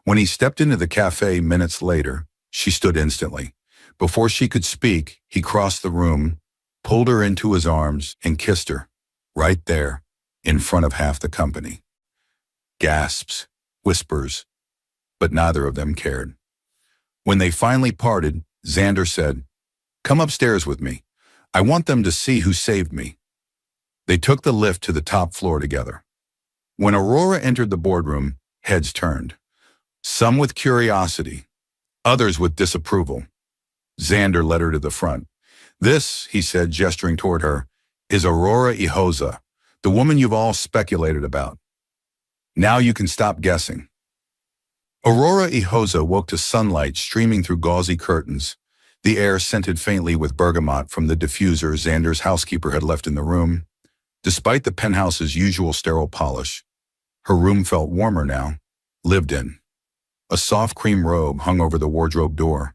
When he stepped into the cafe minutes later, she stood instantly. Before she could speak, he crossed the room, pulled her into his arms, and kissed her, right there, in front of half the company. Gasps, whispers, but neither of them cared. When they finally parted, Zander said, "Come upstairs with me. I want them to see who saved me." They took the lift to the top floor together. When Aurora entered the boardroom, heads turned. Some with curiosity, others with disapproval. Zander led her to the front. "This," he said, gesturing toward her, "is Aurora Ihoza, the woman you've all speculated about. Now you can stop guessing." Aurora Ihoza woke to sunlight streaming through gauzy curtains, the air scented faintly with bergamot from the diffuser Zander's housekeeper had left in the room. Despite the penthouse's usual sterile polish, her room felt warmer now, lived in. A soft cream robe hung over the wardrobe door.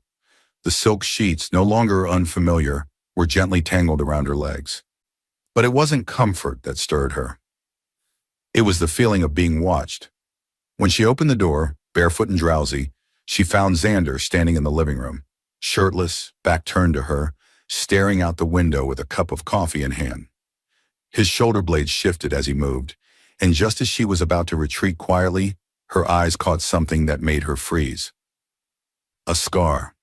The silk sheets, no longer unfamiliar, were gently tangled around her legs. But it wasn't comfort that stirred her. It was the feeling of being watched. When she opened the door, barefoot and drowsy, she found Zander standing in the living room, shirtless, back turned to her, staring out the window with a cup of coffee in hand. His shoulder blades shifted as he moved, and just as she was about to retreat quietly, her eyes caught something that made her freeze. A scar,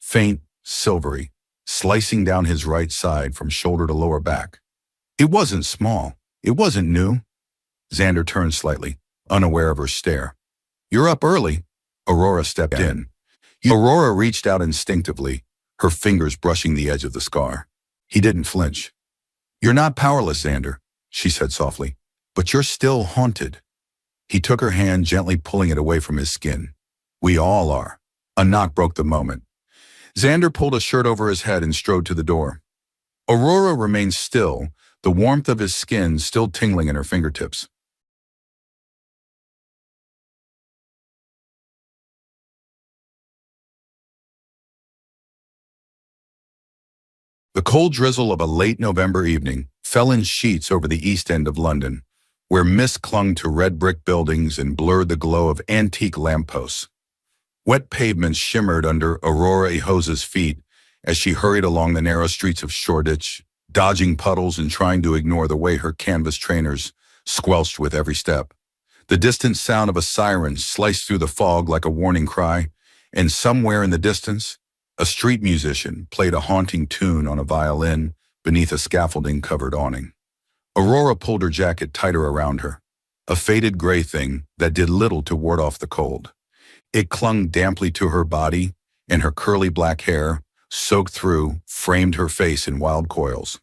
faint, silvery, slicing down his right side from shoulder to lower back. It wasn't small. It wasn't new. Zander turned slightly, unaware of her stare. "You're up early." Aurora stepped in. Aurora reached out instinctively, her fingers brushing the edge of the scar. He didn't flinch. "You're not powerless, Zander," she said softly, "but you're still haunted." He took her hand, gently pulling it away from his skin. "We all are." A knock broke the moment. Zander pulled a shirt over his head and strode to the door. Aurora remained still, the warmth of his skin still tingling in her fingertips. The cold drizzle of a late November evening fell in sheets over the east end of London, where mist clung to red brick buildings and blurred the glow of antique lampposts. Wet pavements shimmered under Aurora Ihoza's feet as she hurried along the narrow streets of Shoreditch, dodging puddles and trying to ignore the way her canvas trainers squelched with every step. The distant sound of a siren sliced through the fog like a warning cry, and somewhere in the distance, a street musician played a haunting tune on a violin beneath a scaffolding-covered awning. Aurora pulled her jacket tighter around her, a faded gray thing that did little to ward off the cold. It clung damply to her body, and her curly black hair, soaked through, framed her face in wild coils.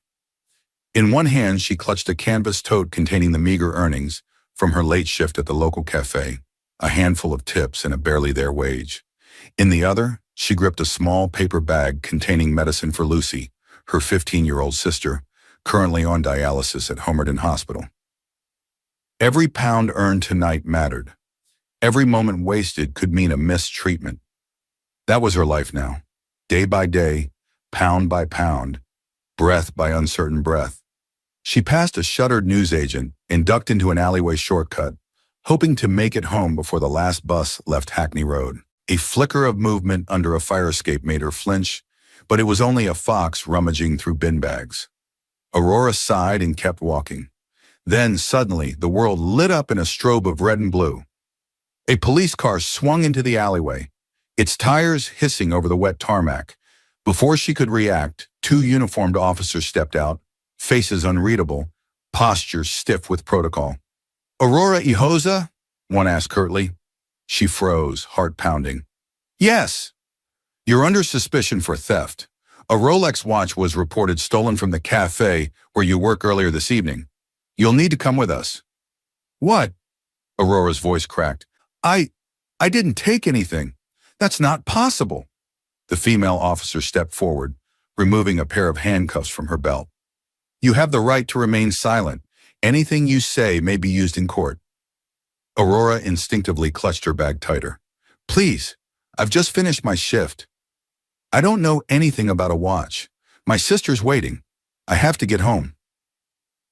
In one hand, she clutched a canvas tote containing the meager earnings from her late shift at the local cafe, a handful of tips and a barely there wage. In the other, she gripped a small paper bag containing medicine for Lucy, her 15-year-old sister, currently on dialysis at Homerton Hospital. Every pound earned tonight mattered. Every moment wasted could mean a missed treatment. That was her life now, day by day, pound by pound, breath by uncertain breath. She passed a shuttered newsagent and ducked into an alleyway shortcut, hoping to make it home before the last bus left Hackney Road. A flicker of movement under a fire escape made her flinch, but it was only a fox rummaging through bin bags. Aurora sighed and kept walking. Then, suddenly, the world lit up in a strobe of red and blue. A police car swung into the alleyway, its tires hissing over the wet tarmac. Before she could react, two uniformed officers stepped out, faces unreadable, postures stiff with protocol. "Aurora Ihoza?" one asked curtly. She froze, heart pounding. "Yes." "You're under suspicion for theft. A Rolex watch was reported stolen from the cafe where you work earlier this evening. You'll need to come with us." "What?" Aurora's voice cracked. I didn't take anything. That's not possible." The female officer stepped forward, removing a pair of handcuffs from her belt. "You have the right to remain silent. Anything you say may be used in court." Aurora instinctively clutched her bag tighter. "Please, I've just finished my shift. I don't know anything about a watch. My sister's waiting. I have to get home."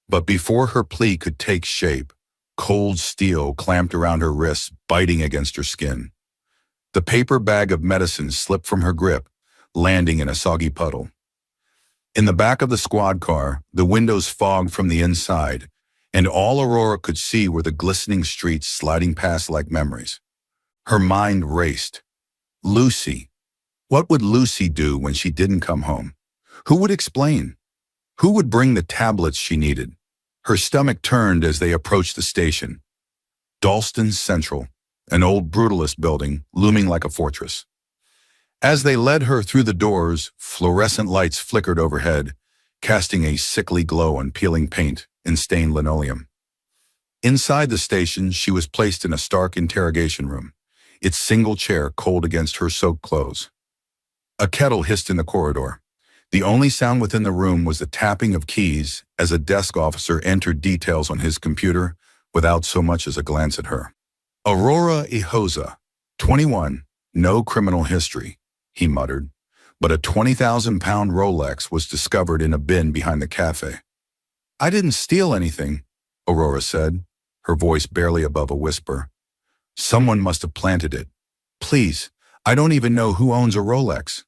But before her plea could take shape, Cold steel clamped around her wrists, biting against her skin. The paper bag of medicine slipped from her grip, landing in a soggy puddle. In the back of the squad car, the windows fogged from the inside, and all Aurora could see were the glistening streets sliding past like memories. Her mind raced. Lucy. What would Lucy do when she didn't come home? Who would explain? Who would bring the tablets she needed? Her stomach turned as they approached the station. Dalston Central, an old brutalist building looming like a fortress. As they led her through the doors, fluorescent lights flickered overhead, casting a sickly glow on peeling paint and stained linoleum. Inside the station, she was placed in a stark interrogation room, its single chair cold against her soaked clothes. A kettle hissed in the corridor. The only sound within the room was the tapping of keys as a desk officer entered details on his computer without so much as a glance at her. Aurora Ihoza, 21, no criminal history, he muttered, but a 20,000-pound Rolex was discovered in a bin behind the cafe. I didn't steal anything, Aurora said, her voice barely above a whisper. Someone must have planted it. Please, I don't even know who owns a Rolex.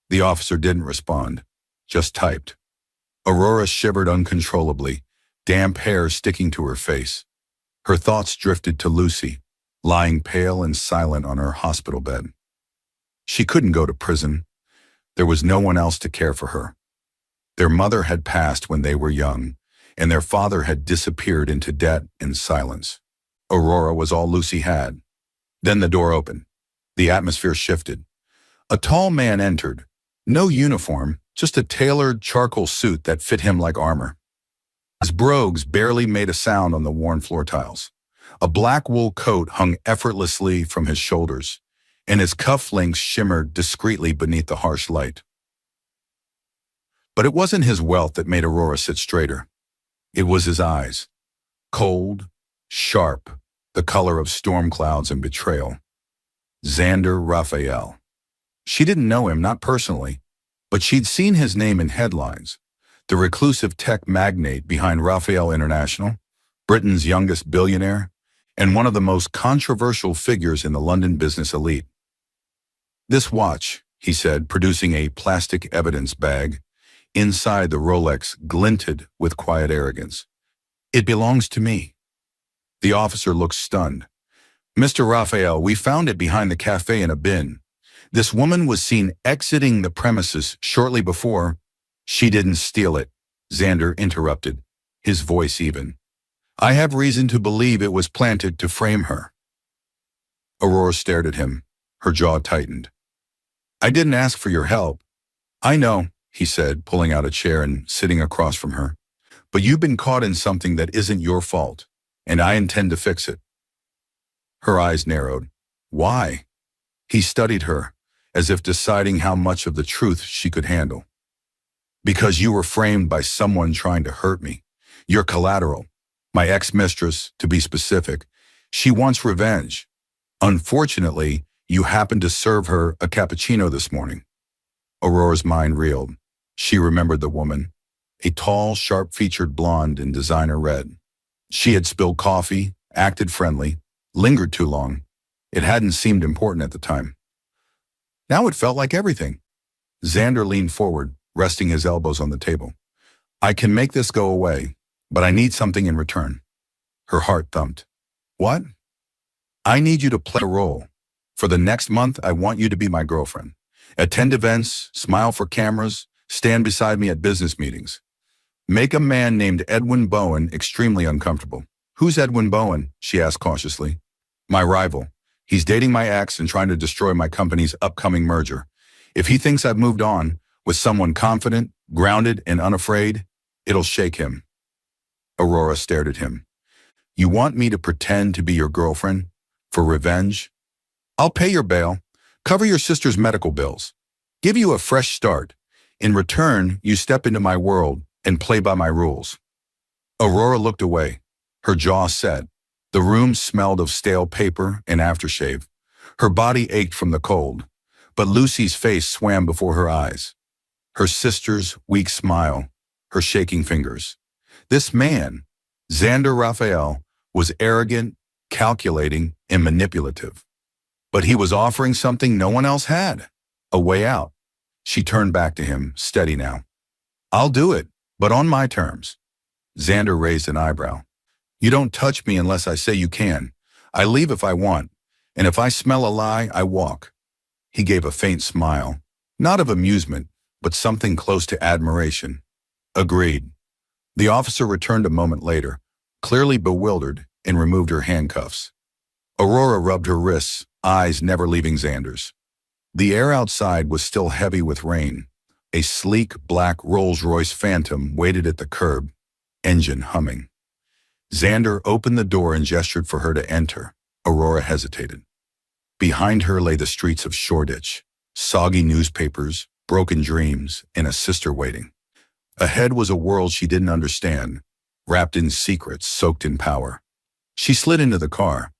The officer didn't respond, just typed. Aurora shivered uncontrollably, damp hair sticking to her face. Her thoughts drifted to Lucy, lying pale and silent on her hospital bed. She couldn't go to prison. There was no one else to care for her. Their mother had passed when they were young, and their father had disappeared into debt and silence. Aurora was all Lucy had. Then the door opened. The atmosphere shifted. A tall man entered. No uniform, just a tailored charcoal suit that fit him like armor. His brogues barely made a sound on the worn floor tiles. A black wool coat hung effortlessly from his shoulders, and his cufflinks shimmered discreetly beneath the harsh light. But it wasn't his wealth that made Aurora sit straighter. It was his eyes. Cold, sharp, the color of storm clouds and betrayal. Zander Raphael. She didn't know him, not personally, but she'd seen his name in headlines. The reclusive tech magnate behind Raphael International, Britain's youngest billionaire, and one of the most controversial figures in the London business elite. This watch, he said, producing a plastic evidence bag. Inside the Rolex glinted with quiet arrogance. It belongs to me. The officer looked stunned. Mr. Raphael, we found it behind the cafe in a bin. This woman was seen exiting the premises shortly before. She didn't steal it, Zander interrupted, his voice even. I have reason to believe it was planted to frame her. Aurora stared at him, her jaw tightened. I didn't ask for your help. I know, he said, pulling out a chair and sitting across from her. But you've been caught in something that isn't your fault, and I intend to fix it. Her eyes narrowed. Why? He studied her, as if deciding how much of the truth she could handle. Because you were framed by someone trying to hurt me. You're collateral. My ex-mistress, to be specific, she wants revenge. Unfortunately, you happened to serve her a cappuccino this morning. Aurora's mind reeled. She remembered the woman, a tall, sharp-featured blonde in designer red. She had spilled coffee, acted friendly, lingered too long. It hadn't seemed important at the time. Now it felt like everything. Zander leaned forward, resting his elbows on the table. I can make this go away, but I need something in return. Her heart thumped. What? I need you to play a role. For the next month, I want you to be my girlfriend. Attend events, smile for cameras, stand beside me at business meetings. Make a man named Edwin Bowen extremely uncomfortable. Who's Edwin Bowen? She asked cautiously. My rival. He's dating my ex and trying to destroy my company's upcoming merger. If he thinks I've moved on with someone confident, grounded, and unafraid, it'll shake him. Aurora stared at him. You want me to pretend to be your girlfriend? For revenge? I'll pay your bail, cover your sister's medical bills, give you a fresh start. In return, you step into my world and play by my rules. Aurora looked away, her jaw set. The room smelled of stale paper and aftershave. Her body ached from the cold, but Lucy's face swam before her eyes. Her sister's weak smile, her shaking fingers. This man, Zander Raphael, was arrogant, calculating, and manipulative. But he was offering something no one else had, a way out. She turned back to him, steady now. I'll do it, but on my terms. Zander raised an eyebrow. You don't touch me unless I say you can. I leave if I want, and if I smell a lie, I walk. He gave a faint smile, not of amusement, but something close to admiration. Agreed. The officer returned a moment later, clearly bewildered, and removed her handcuffs. Aurora rubbed her wrists, eyes never leaving Zander's. The air outside was still heavy with rain. A sleek, black Rolls-Royce Phantom waited at the curb, engine humming. Zander opened the door and gestured for her to enter. Aurora hesitated. Behind her lay the streets of Shoreditch, soggy newspapers, broken dreams, and a sister waiting. Ahead was a world she didn't understand, wrapped in secrets, soaked in power. She slid into the car,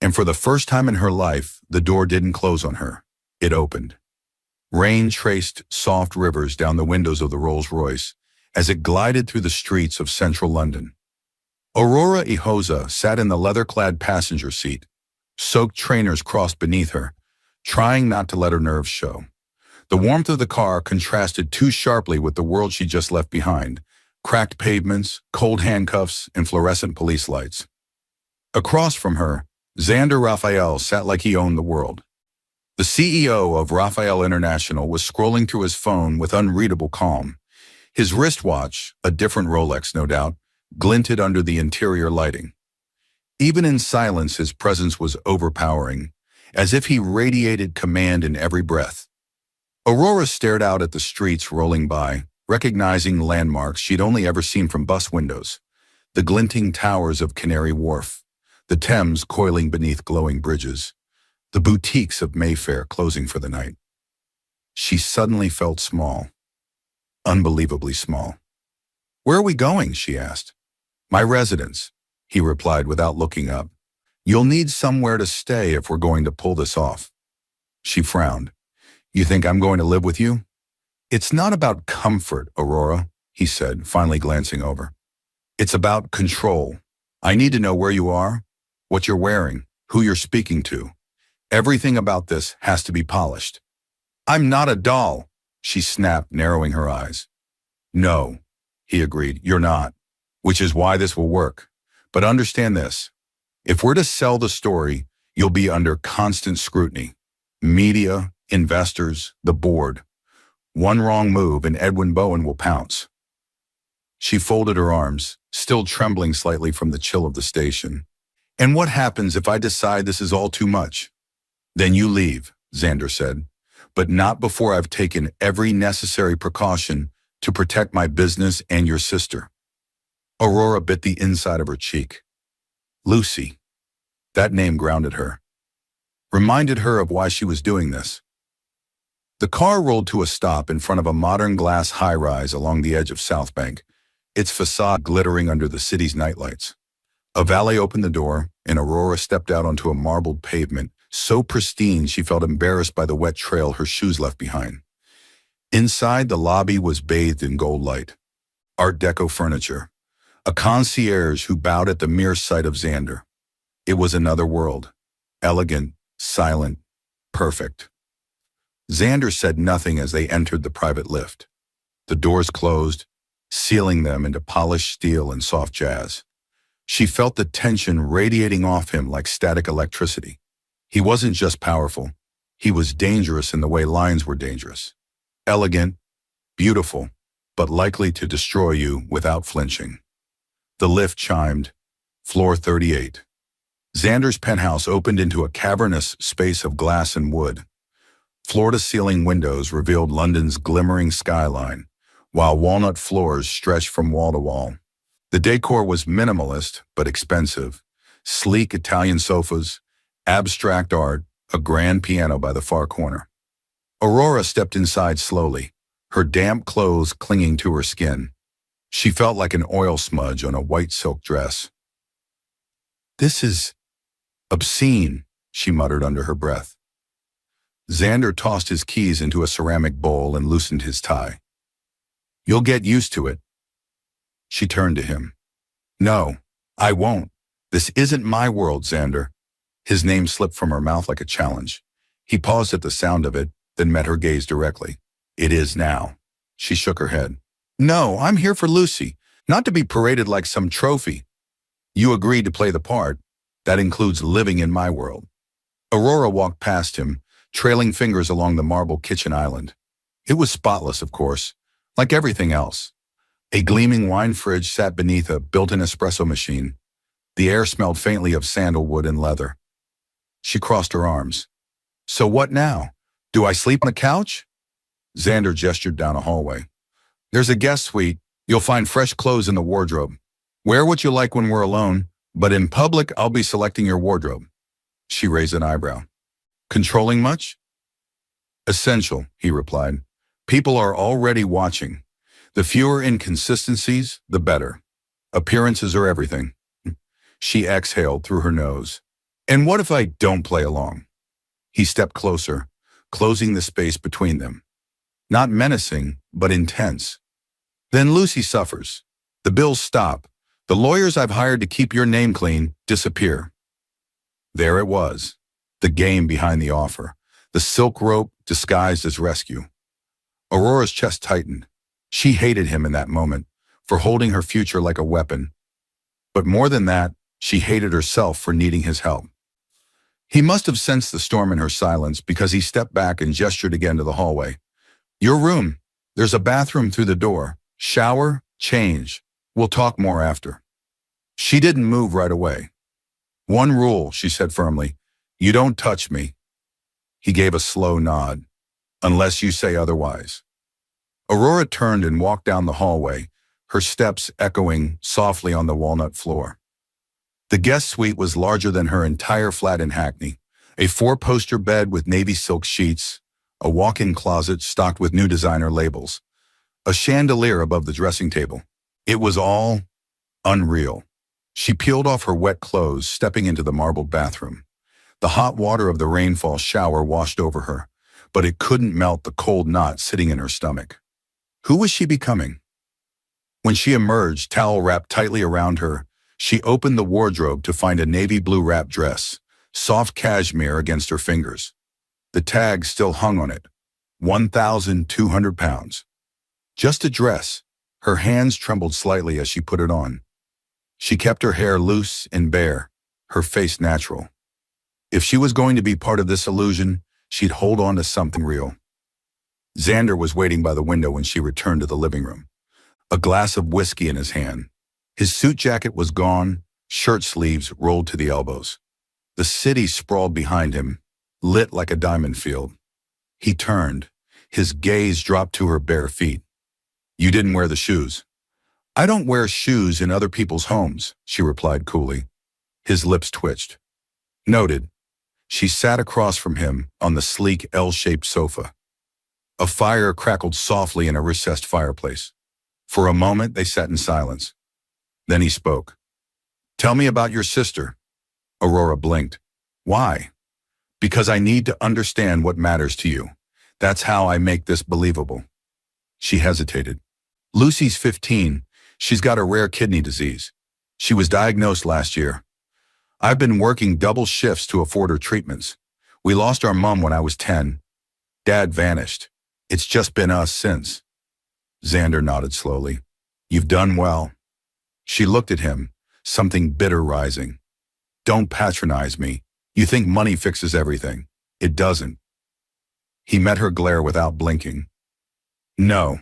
and for the first time in her life, the door didn't close on her. It opened. Rain traced soft rivers down the windows of the Rolls-Royce as it glided through the streets of central London. Aurora Ihoza sat in the leather-clad passenger seat. Soaked trainers crossed beneath her, trying not to let her nerves show. The warmth of the car contrasted too sharply with the world she just left behind: cracked pavements, cold handcuffs, and fluorescent police lights. Across from her, Zander Raphael sat like he owned the world. The CEO of Raphael International was scrolling through his phone with unreadable calm. His wristwatch, a different Rolex no doubt, glinted under the interior lighting. Even in silence, his presence was overpowering, as if he radiated command in every breath. Aurora stared out at the streets rolling by, recognizing landmarks she'd only ever seen from bus windows. The glinting towers of Canary Wharf, the Thames coiling beneath glowing bridges, the boutiques of Mayfair closing for the night. She suddenly felt small, unbelievably small. "Where are we going?" she asked. "My residence," he replied without looking up. "You'll need somewhere to stay if we're going to pull this off." She frowned. "You think I'm going to live with you?" "It's not about comfort, Aurora," he said, finally glancing over. "It's about control. I need to know where you are, what you're wearing, who you're speaking to. Everything about this has to be polished." "I'm not a doll," she snapped, narrowing her eyes. "No," he agreed, "you're not, which is why this will work. But understand this. If we're to sell the story, you'll be under constant scrutiny. Media, investors, the board. One wrong move and Edwin Bowen will pounce." She folded her arms, still trembling slightly from the chill of the station. "And what happens if I decide this is all too much?" "Then you leave," Zander said, "but not before I've taken every necessary precaution to protect my business and your sister." Aurora bit the inside of her cheek. Lucy. That name grounded her. Reminded her of why she was doing this. The car rolled to a stop in front of a modern glass high-rise along the edge of South Bank, its facade glittering under the city's nightlights. A valet opened the door, and Aurora stepped out onto a marbled pavement, so pristine she felt embarrassed by the wet trail her shoes left behind. Inside, the lobby was bathed in gold light. Art Deco furniture. A concierge who bowed at the mere sight of Zander. It was another world. Elegant, silent, perfect. Zander said nothing as they entered the private lift. The doors closed, sealing them into polished steel and soft jazz. She felt the tension radiating off him like static electricity. He wasn't just powerful. He was dangerous in the way lines were dangerous. Elegant, beautiful, but likely to destroy you without flinching. The lift chimed, floor 38. Zander's penthouse opened into a cavernous space of glass and wood. Floor-to-ceiling windows revealed London's glimmering skyline, while walnut floors stretched from wall to wall. The decor was minimalist but expensive. Sleek Italian sofas, abstract art, a grand piano by the far corner. Aurora stepped inside slowly, her damp clothes clinging to her skin. She felt like an oil smudge on a white silk dress. "This is obscene," she muttered under her breath. Zander tossed his keys into a ceramic bowl and loosened his tie. "You'll get used to it." She turned to him. "No, I won't. This isn't my world, Zander. His name slipped from her mouth like a challenge. He paused at the sound of it, then met her gaze directly. It is now. She shook her head. No, I'm here for Lucy, not to be paraded like some trophy. You agreed to play the part. That includes living in my world. Aurora walked past him, trailing fingers along the marble kitchen island. It was spotless, of course, like everything else. A gleaming wine fridge sat beneath a built-in espresso machine. The air smelled faintly of sandalwood and leather. She crossed her arms. So what now? Do I sleep on the couch? Zander gestured down a hallway. There's a guest suite. You'll find fresh clothes in the wardrobe. Wear what you like when we're alone, but in public, I'll be selecting your wardrobe. She raised an eyebrow. Controlling much? Essential, he replied. People are already watching. The fewer inconsistencies, the better. Appearances are everything. She exhaled through her nose. And what if I don't play along? He stepped closer, closing the space between them. Not menacing, but intense. Then Lucy suffers. The bills stop. The lawyers I've hired to keep your name clean disappear. There it was, the game behind the offer, the silk rope disguised as rescue. Aurora's chest tightened. She hated him in that moment for holding her future like a weapon. But more than that, she hated herself for needing his help. He must have sensed the storm in her silence because he stepped back and gestured again to the hallway. Your room. There's a bathroom through the door. Shower, change. We'll talk more after. She didn't move right away. One rule, she said firmly. You don't touch me. He gave a slow nod. Unless you say otherwise. Aurora turned and walked down the hallway, her steps echoing softly on the walnut floor. The guest suite was larger than her entire flat in Hackney. A four-poster bed with navy silk sheets, a walk-in closet stocked with new designer labels, a chandelier above the dressing table. It was all unreal. She peeled off her wet clothes, stepping into the marbled bathroom. The hot water of the rainfall shower washed over her, but it couldn't melt the cold knot sitting in her stomach. Who was she becoming? When she emerged, towel wrapped tightly around her, she opened the wardrobe to find a navy blue wrap dress, soft cashmere against her fingers. The tag still hung on it, 1,200 pounds. Just a dress. Her hands trembled slightly as she put it on. She kept her hair loose and bare, her face natural. If she was going to be part of this illusion, she'd hold on to something real. Zander was waiting by the window when she returned to the living room, a glass of whiskey in his hand. His suit jacket was gone, shirt sleeves rolled to the elbows. The city sprawled behind him, lit like a diamond field. He turned. His gaze dropped to her bare feet. You didn't wear the shoes. I don't wear shoes in other people's homes, she replied coolly. His lips twitched. Noted. She sat across from him on the sleek L-shaped sofa. A fire crackled softly in a recessed fireplace. For a moment, they sat in silence. Then he spoke. Tell me about your sister. Aurora blinked. Why? Because I need to understand what matters to you. That's how I make this believable. She hesitated. Lucy's 15. She's got a rare kidney disease. She was diagnosed last year. I've been working double shifts to afford her treatments. We lost our mom when I was 10. Dad vanished. It's just been us since. Zander nodded slowly. You've done well. She looked at him, something bitter rising. Don't patronize me. You think money fixes everything. It doesn't. He met her glare without blinking. No,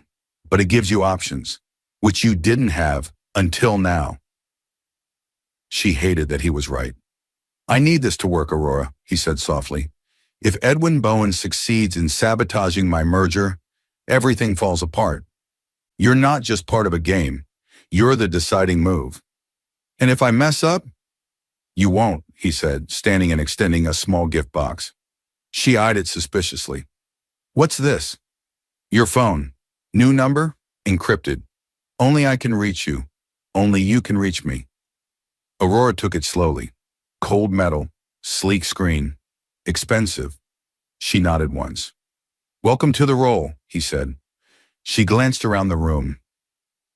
but it gives you options, which you didn't have until now. She hated that he was right. I need this to work, Aurora, he said softly. If Edwin Bowen succeeds in sabotaging my merger, everything falls apart. You're not just part of a game. You're the deciding move. And if I mess up, you won't, he said, standing and extending a small gift box. She eyed it suspiciously. What's this? Your phone. New number? Encrypted. Only I can reach you. Only you can reach me. Aurora took it slowly. Cold metal, sleek screen, expensive. She nodded once. Welcome to the role, he said. She glanced around the room.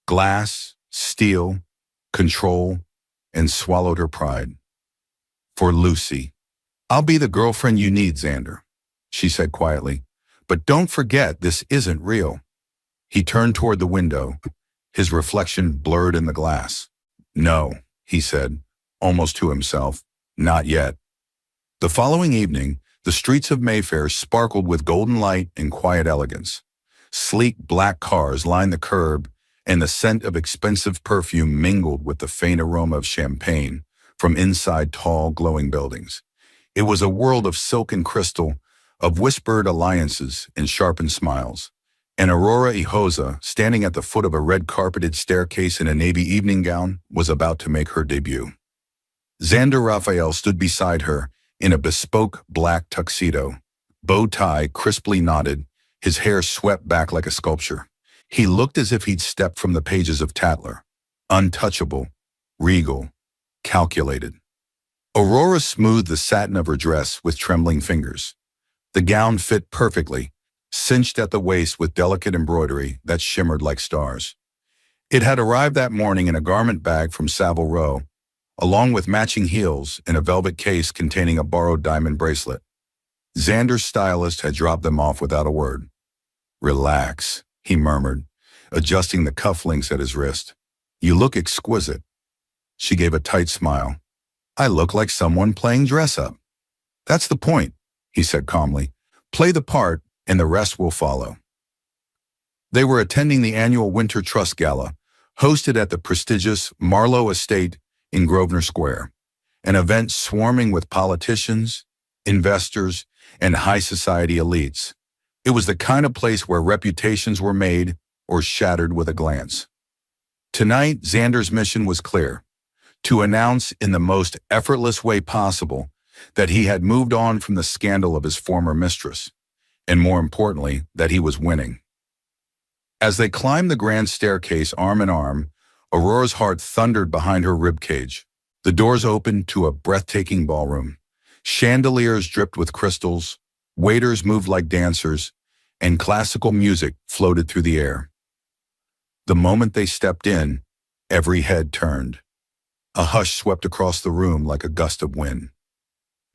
Glass, steel, control, and swallowed her pride. For Lucy. I'll be the girlfriend you need, Zander, she said quietly. But don't forget, this isn't real. He turned toward the window, his reflection blurred in the glass. No, he said, almost to himself, not yet. The following evening, the streets of Mayfair sparkled with golden light and quiet elegance. Sleek black cars lined the curb, and the scent of expensive perfume mingled with the faint aroma of champagne from inside tall, glowing buildings. It was a world of silk and crystal, of whispered alliances and sharpened smiles. And Aurora Ihoza, standing at the foot of a red-carpeted staircase in a navy evening gown, was about to make her debut. Zander Raphael stood beside her in a bespoke black tuxedo, bow tie crisply knotted, his hair swept back like a sculpture. He looked as if he'd stepped from the pages of Tatler, untouchable, regal, calculated. Aurora smoothed the satin of her dress with trembling fingers. The gown fit perfectly, cinched at the waist with delicate embroidery that shimmered like stars. It had arrived that morning in a garment bag from Savile Row, along with matching heels and a velvet case containing a borrowed diamond bracelet. Zander's stylist had dropped them off without a word. Relax, he murmured, adjusting the cufflinks at his wrist. You look exquisite. She gave a tight smile. I look like someone playing dress-up. That's the point, he said calmly. Play the part, and the rest will follow. They were attending the annual Winter Trust Gala, hosted at the prestigious Marlowe Estate in Grosvenor Square, an event swarming with politicians, investors, and high society elites. It was the kind of place where reputations were made or shattered with a glance. Tonight, Zander's mission was clear: to announce in the most effortless way possible that he had moved on from the scandal of his former mistress, and more importantly, that he was winning. As they climbed the grand staircase arm in arm, Aurora's heart thundered behind her ribcage. The doors opened to a breathtaking ballroom. Chandeliers dripped with crystals, waiters moved like dancers, and classical music floated through the air. The moment they stepped in, every head turned. A hush swept across the room like a gust of wind.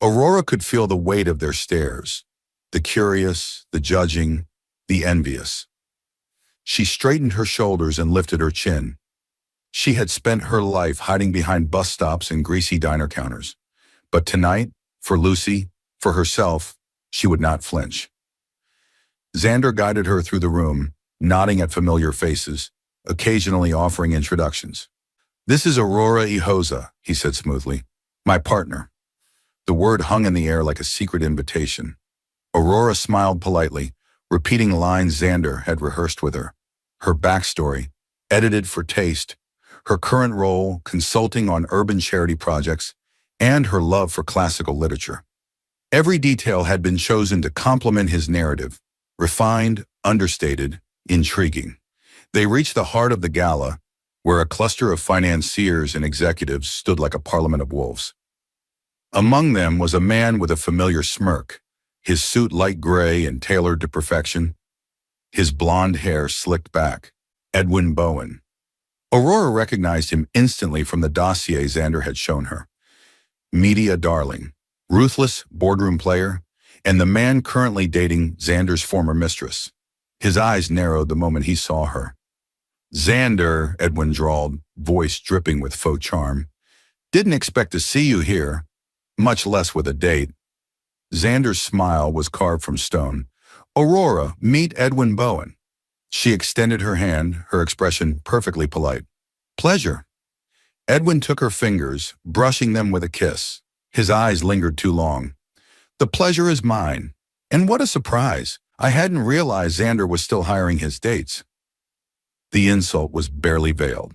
Aurora could feel the weight of their stares, the curious, the judging, the envious. She straightened her shoulders and lifted her chin. She had spent her life hiding behind bus stops and greasy diner counters. But tonight, for Lucy, for herself, she would not flinch. Zander guided her through the room, nodding at familiar faces, occasionally offering introductions. This is Aurora Ihoza, he said smoothly. My partner. The word hung in the air like a secret invitation. Aurora smiled politely, repeating lines Zander had rehearsed with her. Her backstory, edited for taste, her current role consulting on urban charity projects, and her love for classical literature. Every detail had been chosen to complement his narrative, refined, understated, intriguing. They reached the heart of the gala, where a cluster of financiers and executives stood like a parliament of wolves. Among them was a man with a familiar smirk, his suit light gray and tailored to perfection, his blonde hair slicked back. Edwin Bowen. Aurora recognized him instantly from the dossier Zander had shown her. Media darling, ruthless boardroom player, and the man currently dating Zander's former mistress. His eyes narrowed the moment he saw her. Zander, Edwin drawled, voice dripping with faux charm. Didn't expect to see you here, much less with a date. Zander's smile was carved from stone. Aurora, meet Edwin Bowen. She extended her hand, her expression perfectly polite. Pleasure. Edwin took her fingers, brushing them with a kiss. His eyes lingered too long. The pleasure is mine. And what a surprise. I hadn't realized Zander was still hiring his dates. The insult was barely veiled.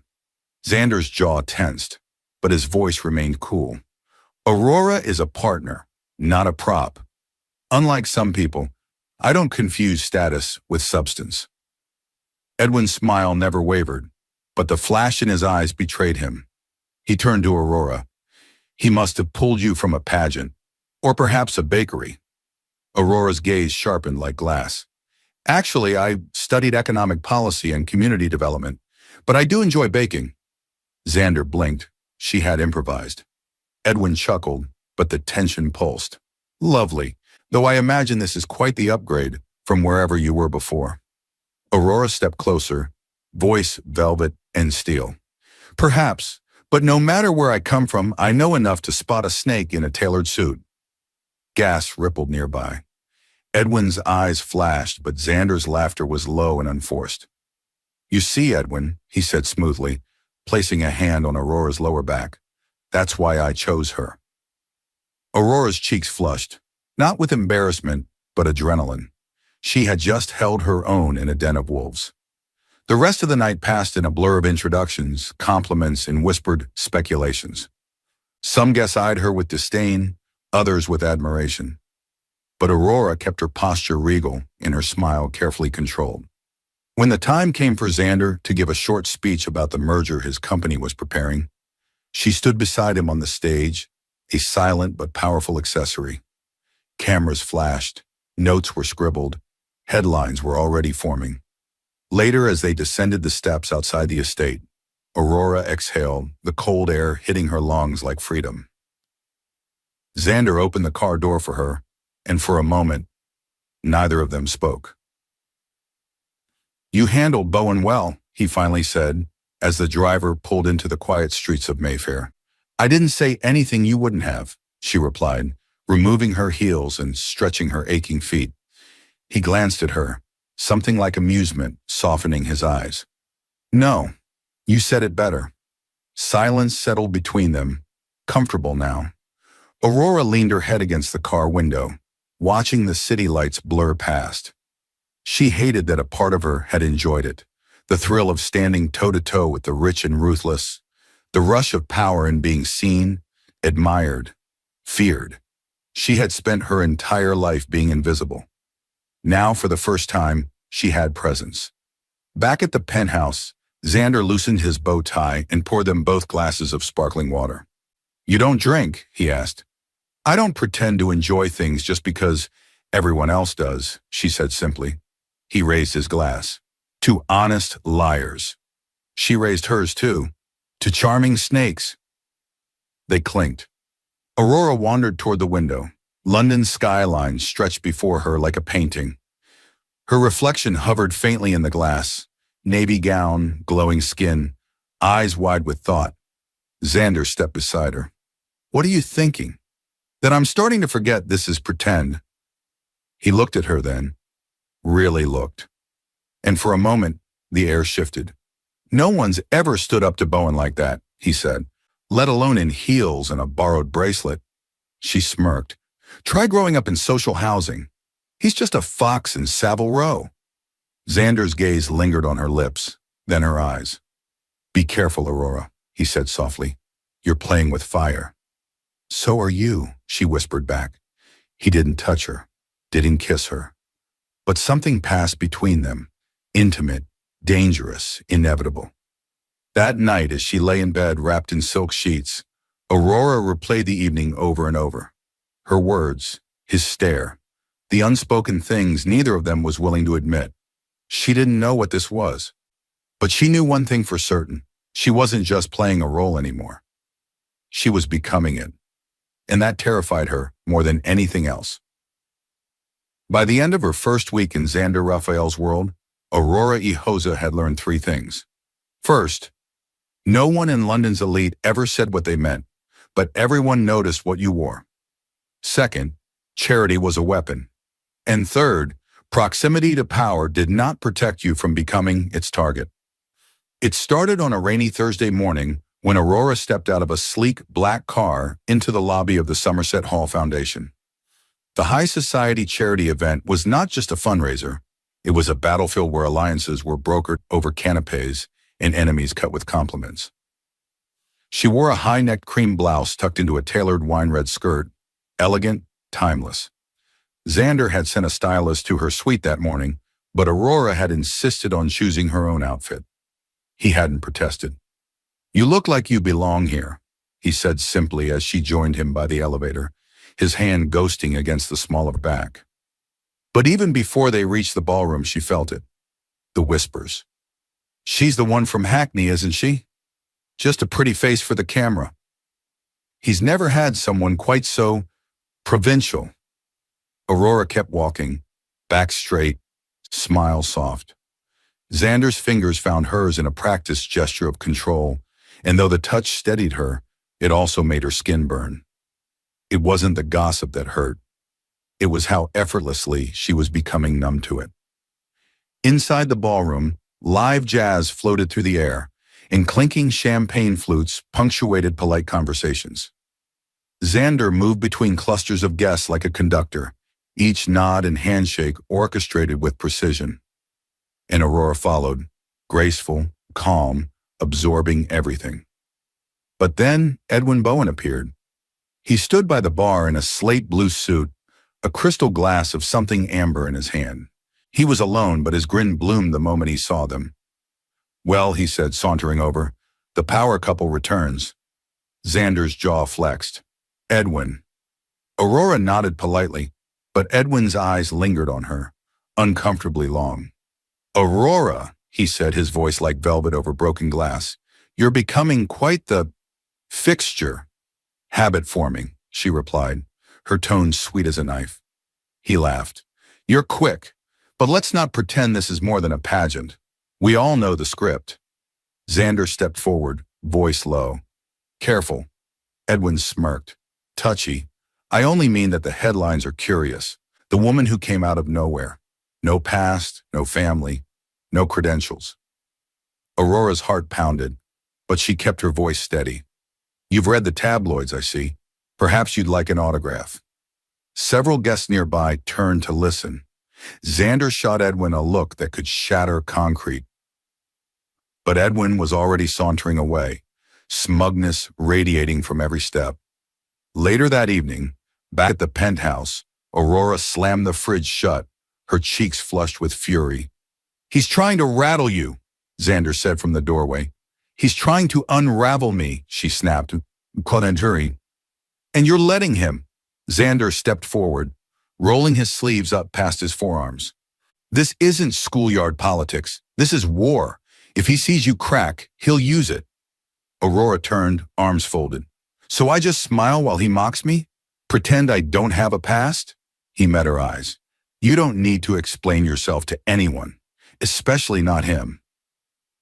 Zander's jaw tensed, but his voice remained cool. Aurora is a partner, not a prop. Unlike some people, I don't confuse status with substance. Edwin's smile never wavered, but the flash in his eyes betrayed him. He turned to Aurora. He must have pulled you from a pageant, or perhaps a bakery. Aurora's gaze sharpened like glass. Actually, I studied economic policy and community development, but I do enjoy baking. Zander blinked, she had improvised. Edwin chuckled, but the tension pulsed. Lovely, though I imagine this is quite the upgrade from wherever you were before. Aurora stepped closer, voice velvet and steel. Perhaps, but no matter where I come from, I know enough to spot a snake in a tailored suit. Gas rippled nearby. Edwin's eyes flashed, but Zander's laughter was low and unforced. You see, Edwin, he said smoothly, placing a hand on Aurora's lower back. That's why I chose her. Aurora's cheeks flushed, not with embarrassment, but adrenaline. She had just held her own in a den of wolves. The rest of the night passed in a blur of introductions, compliments, and whispered speculations. Some guests eyed her with disdain, others with admiration. But Aurora kept her posture regal and her smile carefully controlled. When the time came for Zander to give a short speech about the merger his company was preparing, she stood beside him on the stage, a silent but powerful accessory. Cameras flashed, notes were scribbled, headlines were already forming. Later, as they descended the steps outside the estate, Aurora exhaled, the cold air hitting her lungs like freedom. Zander opened the car door for her, and for a moment, neither of them spoke. You handled Bowen well, he finally said, as the driver pulled into the quiet streets of Mayfair. I didn't say anything you wouldn't have, she replied, removing her heels and stretching her aching feet. He glanced at her, something like amusement softening his eyes. No, you said it better. Silence settled between them, comfortable now. Aurora leaned her head against the car window, watching the city lights blur past. She hated that a part of her had enjoyed it, the thrill of standing toe-to-toe with the rich and ruthless, the rush of power in being seen, admired, feared. She had spent her entire life being invisible. Now, for the first time, she had presence. Back at the penthouse, Zander loosened his bow tie and poured them both glasses of sparkling water. You don't drink, he asked. I don't pretend to enjoy things just because everyone else does, she said simply. He raised his glass. To honest liars. She raised hers too. To charming snakes. They clinked. Aurora wandered toward the window. London's skyline stretched before her like a painting. Her reflection hovered faintly in the glass, navy gown, glowing skin, eyes wide with thought. Zander stepped beside her. What are you thinking? That I'm starting to forget this is pretend. He looked at her then, really looked. And for a moment, the air shifted. No one's ever stood up to Bowen like that, he said, let alone in heels and a borrowed bracelet. She smirked. Try growing up in social housing. He's just a fox in Savile Row. Zander's gaze lingered on her lips, then her eyes. Be careful, Aurora, he said softly. You're playing with fire. So are you, she whispered back. He didn't touch her, didn't kiss her. But something passed between them, intimate, dangerous, inevitable. That night, as she lay in bed wrapped in silk sheets, Aurora replayed the evening over and over. Her words, his stare, the unspoken things neither of them was willing to admit. She didn't know what this was. But she knew one thing for certain. She wasn't just playing a role anymore. She was becoming it. And that terrified her more than anything else. By the end of her first week in Zander Raphael's world, Aurora Ihoza had learned three things. First, no one in London's elite ever said what they meant, but everyone noticed what you wore. Second, charity was a weapon. And third, proximity to power did not protect you from becoming its target. It started on a rainy Thursday morning when Aurora stepped out of a sleek black car into the lobby of the Somerset Hall Foundation. The high society charity event was not just a fundraiser. It was a battlefield where alliances were brokered over canapes and enemies cut with compliments. She wore a high-necked cream blouse tucked into a tailored wine-red skirt, elegant, timeless. Zander had sent a stylist to her suite that morning, but Aurora had insisted on choosing her own outfit. He hadn't protested. You look like you belong here, he said simply as she joined him by the elevator, his hand ghosting against the small of her back. But even before they reached the ballroom, she felt it. The whispers. She's the one from Hackney, isn't she? Just a pretty face for the camera. He's never had someone quite so provincial. Aurora kept walking, back straight, smile soft. Zander's fingers found hers in a practiced gesture of control, and though the touch steadied her, it also made her skin burn. It wasn't the gossip that hurt. It was how effortlessly she was becoming numb to it. Inside the ballroom, live jazz floated through the air, and clinking champagne flutes punctuated polite conversations. Zander moved between clusters of guests like a conductor, each nod and handshake orchestrated with precision. And Aurora followed, graceful, calm, absorbing everything. But then Edwin Bowen appeared. He stood by the bar in a slate blue suit, a crystal glass of something amber in his hand. He was alone, but his grin bloomed the moment he saw them. "Well," he said, sauntering over, "the power couple returns." Zander's jaw flexed. "Edwin." Aurora nodded politely, but Edwin's eyes lingered on her, uncomfortably long. "Aurora," he said, his voice like velvet over broken glass, "you're becoming quite the fixture." "Habit forming," she replied, her tone sweet as a knife. He laughed. "You're quick, but let's not pretend this is more than a pageant. We all know the script." Zander stepped forward, voice low. "Careful." Edwin smirked. "Touchy. I only mean that the headlines are curious. The woman who came out of nowhere. No past, no family, no credentials." Aurora's heart pounded, but she kept her voice steady. "You've read the tabloids, I see. Perhaps you'd like an autograph." Several guests nearby turned to listen. Zander shot Edwin a look that could shatter concrete. But Edwin was already sauntering away, smugness radiating from every step. Later that evening, back at the penthouse, Aurora slammed the fridge shut, her cheeks flushed with fury. "He's trying to rattle you," Zander said from the doorway. "He's trying to unravel me," she snapped, "and you're letting him." Zander stepped forward, rolling his sleeves up past his forearms. "This isn't schoolyard politics. This is war. If he sees you crack, he'll use it." Aurora turned, arms folded. "So I just smile while he mocks me? Pretend I don't have a past?" He met her eyes. "You don't need to explain yourself to anyone, especially not him."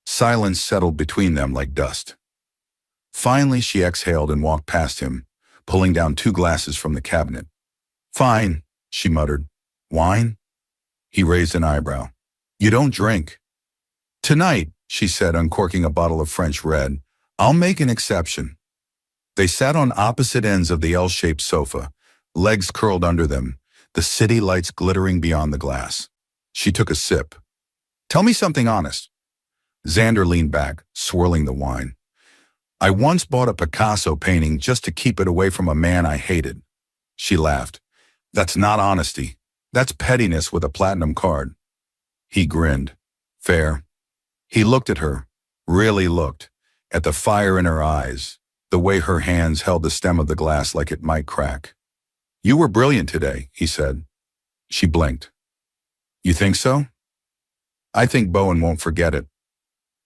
Silence settled between them like dust. Finally, she exhaled and walked past him, pulling down 2 glasses from the cabinet. "Fine," she muttered. "Wine?" He raised an eyebrow. "You don't drink." "Tonight," she said, uncorking a bottle of French red, "I'll make an exception." They sat on opposite ends of the L-shaped sofa, legs curled under them, the city lights glittering beyond the glass. She took a sip. "Tell me something honest." Zander leaned back, swirling the wine. "I once bought a Picasso painting just to keep it away from a man I hated." She laughed. "That's not honesty. That's pettiness with a platinum card." He grinned. "Fair." He looked at her, really looked, at the fire in her eyes, the way her hands held the stem of the glass like it might crack. "You were brilliant today," he said. She blinked. "You think so?" "I think Bowen won't forget it.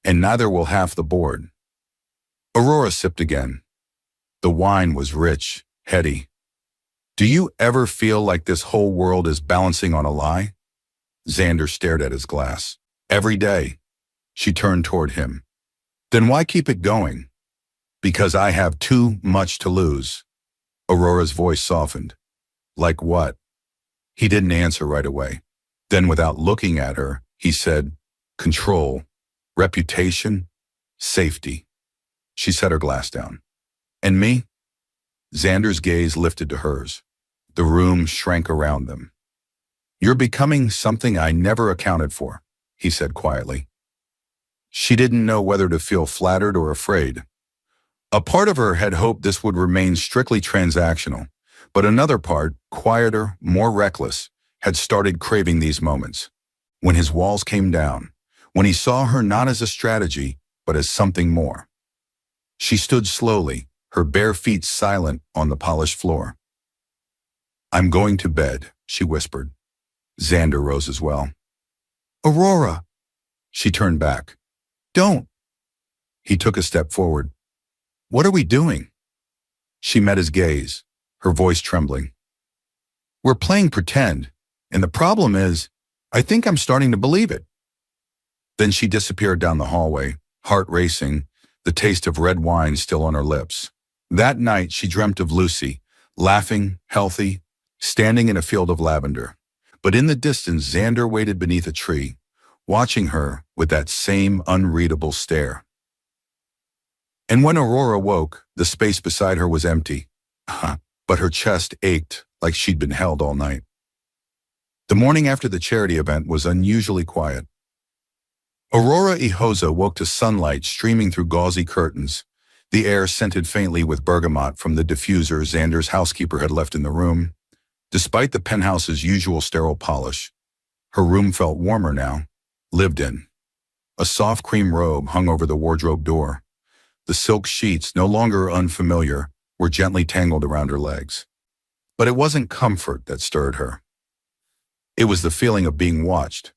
And neither will half the board." Aurora sipped again. The wine was rich, heady. "Do you ever feel like this whole world is balancing on a lie?" Zander stared at his glass. "Every day." She turned toward him. "Then why keep it going?" "Because I have too much to lose." Aurora's voice softened. "Like what?" He didn't answer right away. Then, without looking at her, he said, "Control, reputation, safety." She set her glass down. "And me?" Zander's gaze lifted to hers. The room shrank around them. "You're becoming something I never accounted for," he said quietly. She didn't know whether to feel flattered or afraid. A part of her had hoped this would remain strictly transactional, but another part, quieter, more reckless, had started craving these moments. When his walls came down, when he saw her not as a strategy, but as something more. She stood slowly, her bare feet silent on the polished floor. "I'm going to bed," she whispered. Zander rose as well. "Aurora!" She turned back. "Don't!" He took a step forward, What are we doing? She met his gaze, her voice trembling. We're playing pretend, and the problem is, I think I'm starting to believe it. Then she disappeared down the hallway, heart racing, the taste of red wine still on her lips. That night she dreamt of Lucy, laughing, healthy, standing in a field of lavender. But in the distance Zander waited beneath a tree, watching her with that same unreadable stare. And when Aurora woke, the space beside her was empty, but her chest ached like she'd been held all night. The morning after the charity event was unusually quiet. Aurora Ihoza woke to sunlight streaming through gauzy curtains, the air scented faintly with bergamot from the diffuser Zander's housekeeper had left in the room. Despite the penthouse's usual sterile polish, her room felt warmer now, lived in. A soft cream robe hung over the wardrobe door. The silk sheets, no longer unfamiliar, were gently tangled around her legs. But it wasn't comfort that stirred her. It was the feeling of being watched.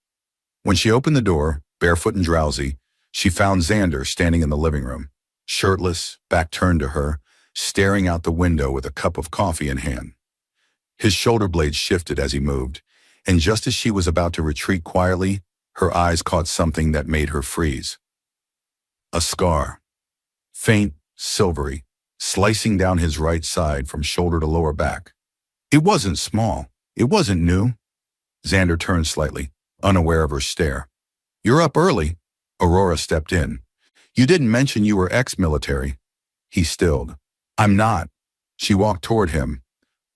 When she opened the door, barefoot and drowsy, she found Zander standing in the living room, shirtless, back turned to her, staring out the window with a cup of coffee in hand. His shoulder blades shifted as he moved, and just as she was about to retreat quietly, her eyes caught something that made her freeze. A scar. Faint, silvery, slicing down his right side from shoulder to lower back. It wasn't small. It wasn't new. Zander turned slightly, unaware of her stare. You're up early. Aurora stepped in. You didn't mention you were ex-military. He stilled. I'm not. She walked toward him.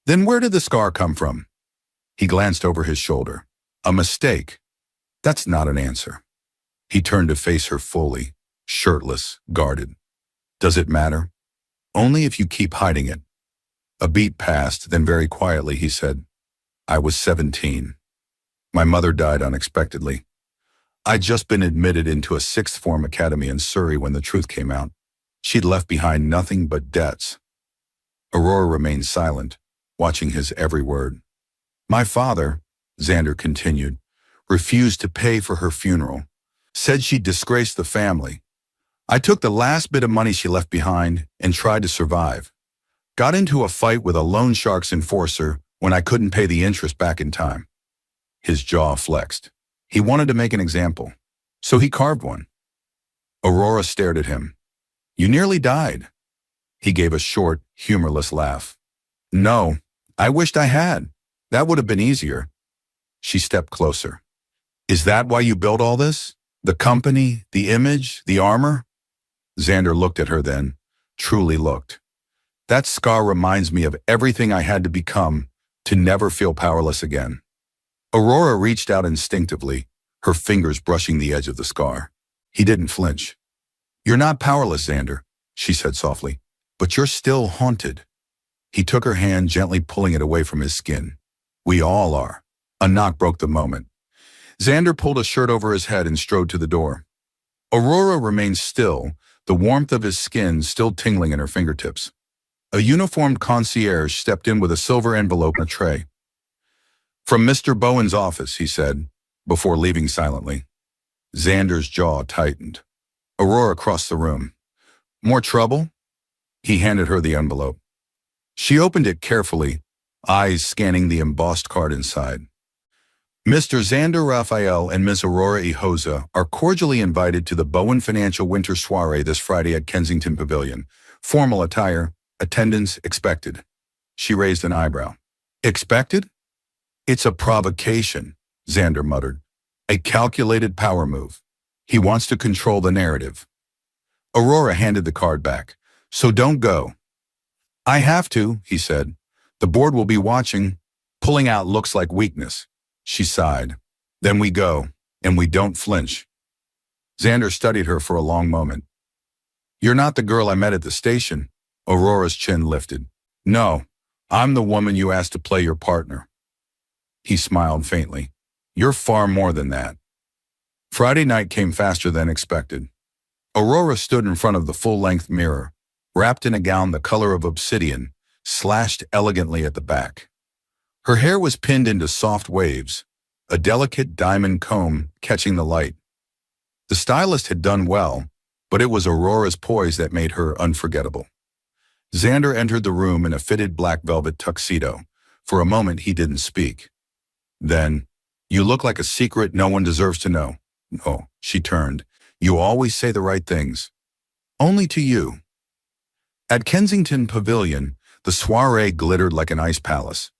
Then where did the scar come from? He glanced over his shoulder. A mistake. That's not an answer. He turned to face her fully, shirtless, guarded. Does it matter? Only if you keep hiding it. A beat passed, then very quietly he said, I was 17. My mother died unexpectedly. I'd just been admitted into a sixth form academy in Surrey when the truth came out. She'd left behind nothing but debts. Aurora remained silent, watching his every word. My father, Zander continued, refused to pay for her funeral, said she'd disgraced the family. I took the last bit of money she left behind and tried to survive. Got into a fight with a loan shark's enforcer when I couldn't pay the interest back in time. His jaw flexed. He wanted to make an example, so he carved one. Aurora stared at him. You nearly died. He gave a short, humorless laugh. No, I wished I had. That would have been easier. She stepped closer. Is that why you built all this? The company, the image, the armor? Zander looked at her then, truly looked. That scar reminds me of everything I had to become to never feel powerless again. Aurora reached out instinctively, her fingers brushing the edge of the scar. He didn't flinch. You're not powerless, Zander, she said softly, but you're still haunted. He took her hand, gently pulling it away from his skin. We all are. A knock broke the moment. Zander pulled a shirt over his head and strode to the door. Aurora remained still, the warmth of his skin still tingling in her fingertips. A uniformed concierge stepped in with a silver envelope and a tray. From Mr. Bowen's office, he said, before leaving silently. Zander's jaw tightened. Aurora crossed the room. More trouble? He handed her the envelope. She opened it carefully, eyes scanning the embossed card inside. Mr. Zander Raphael and Ms. Aurora Ihoza are cordially invited to the Bowen Financial Winter Soiree this Friday at Kensington Pavilion. Formal attire, attendance expected. She raised an eyebrow. Expected? It's a provocation, Zander muttered. A calculated power move. He wants to control the narrative. Aurora handed the card back. So don't go. I have to, he said. The board will be watching. Pulling out looks like weakness. She sighed. Then we go, and we don't flinch. Zander studied her for a long moment. You're not the girl I met at the station. Aurora's chin lifted. No, I'm the woman you asked to play your partner. He smiled faintly. You're far more than that. Friday night came faster than expected. Aurora stood in front of the full-length mirror, wrapped in a gown the color of obsidian, slashed elegantly at the back. Her hair was pinned into soft waves, a delicate diamond comb catching the light. The stylist had done well, But it was Aurora's poise that made her unforgettable. Zander entered the room in a fitted black velvet tuxedo. For a moment, he didn't speak. Then, "You look like a secret no one deserves to know." "Oh," she turned. "You always say the right things." "Only to you." At Kensington Pavilion, the soiree glittered like an ice palace.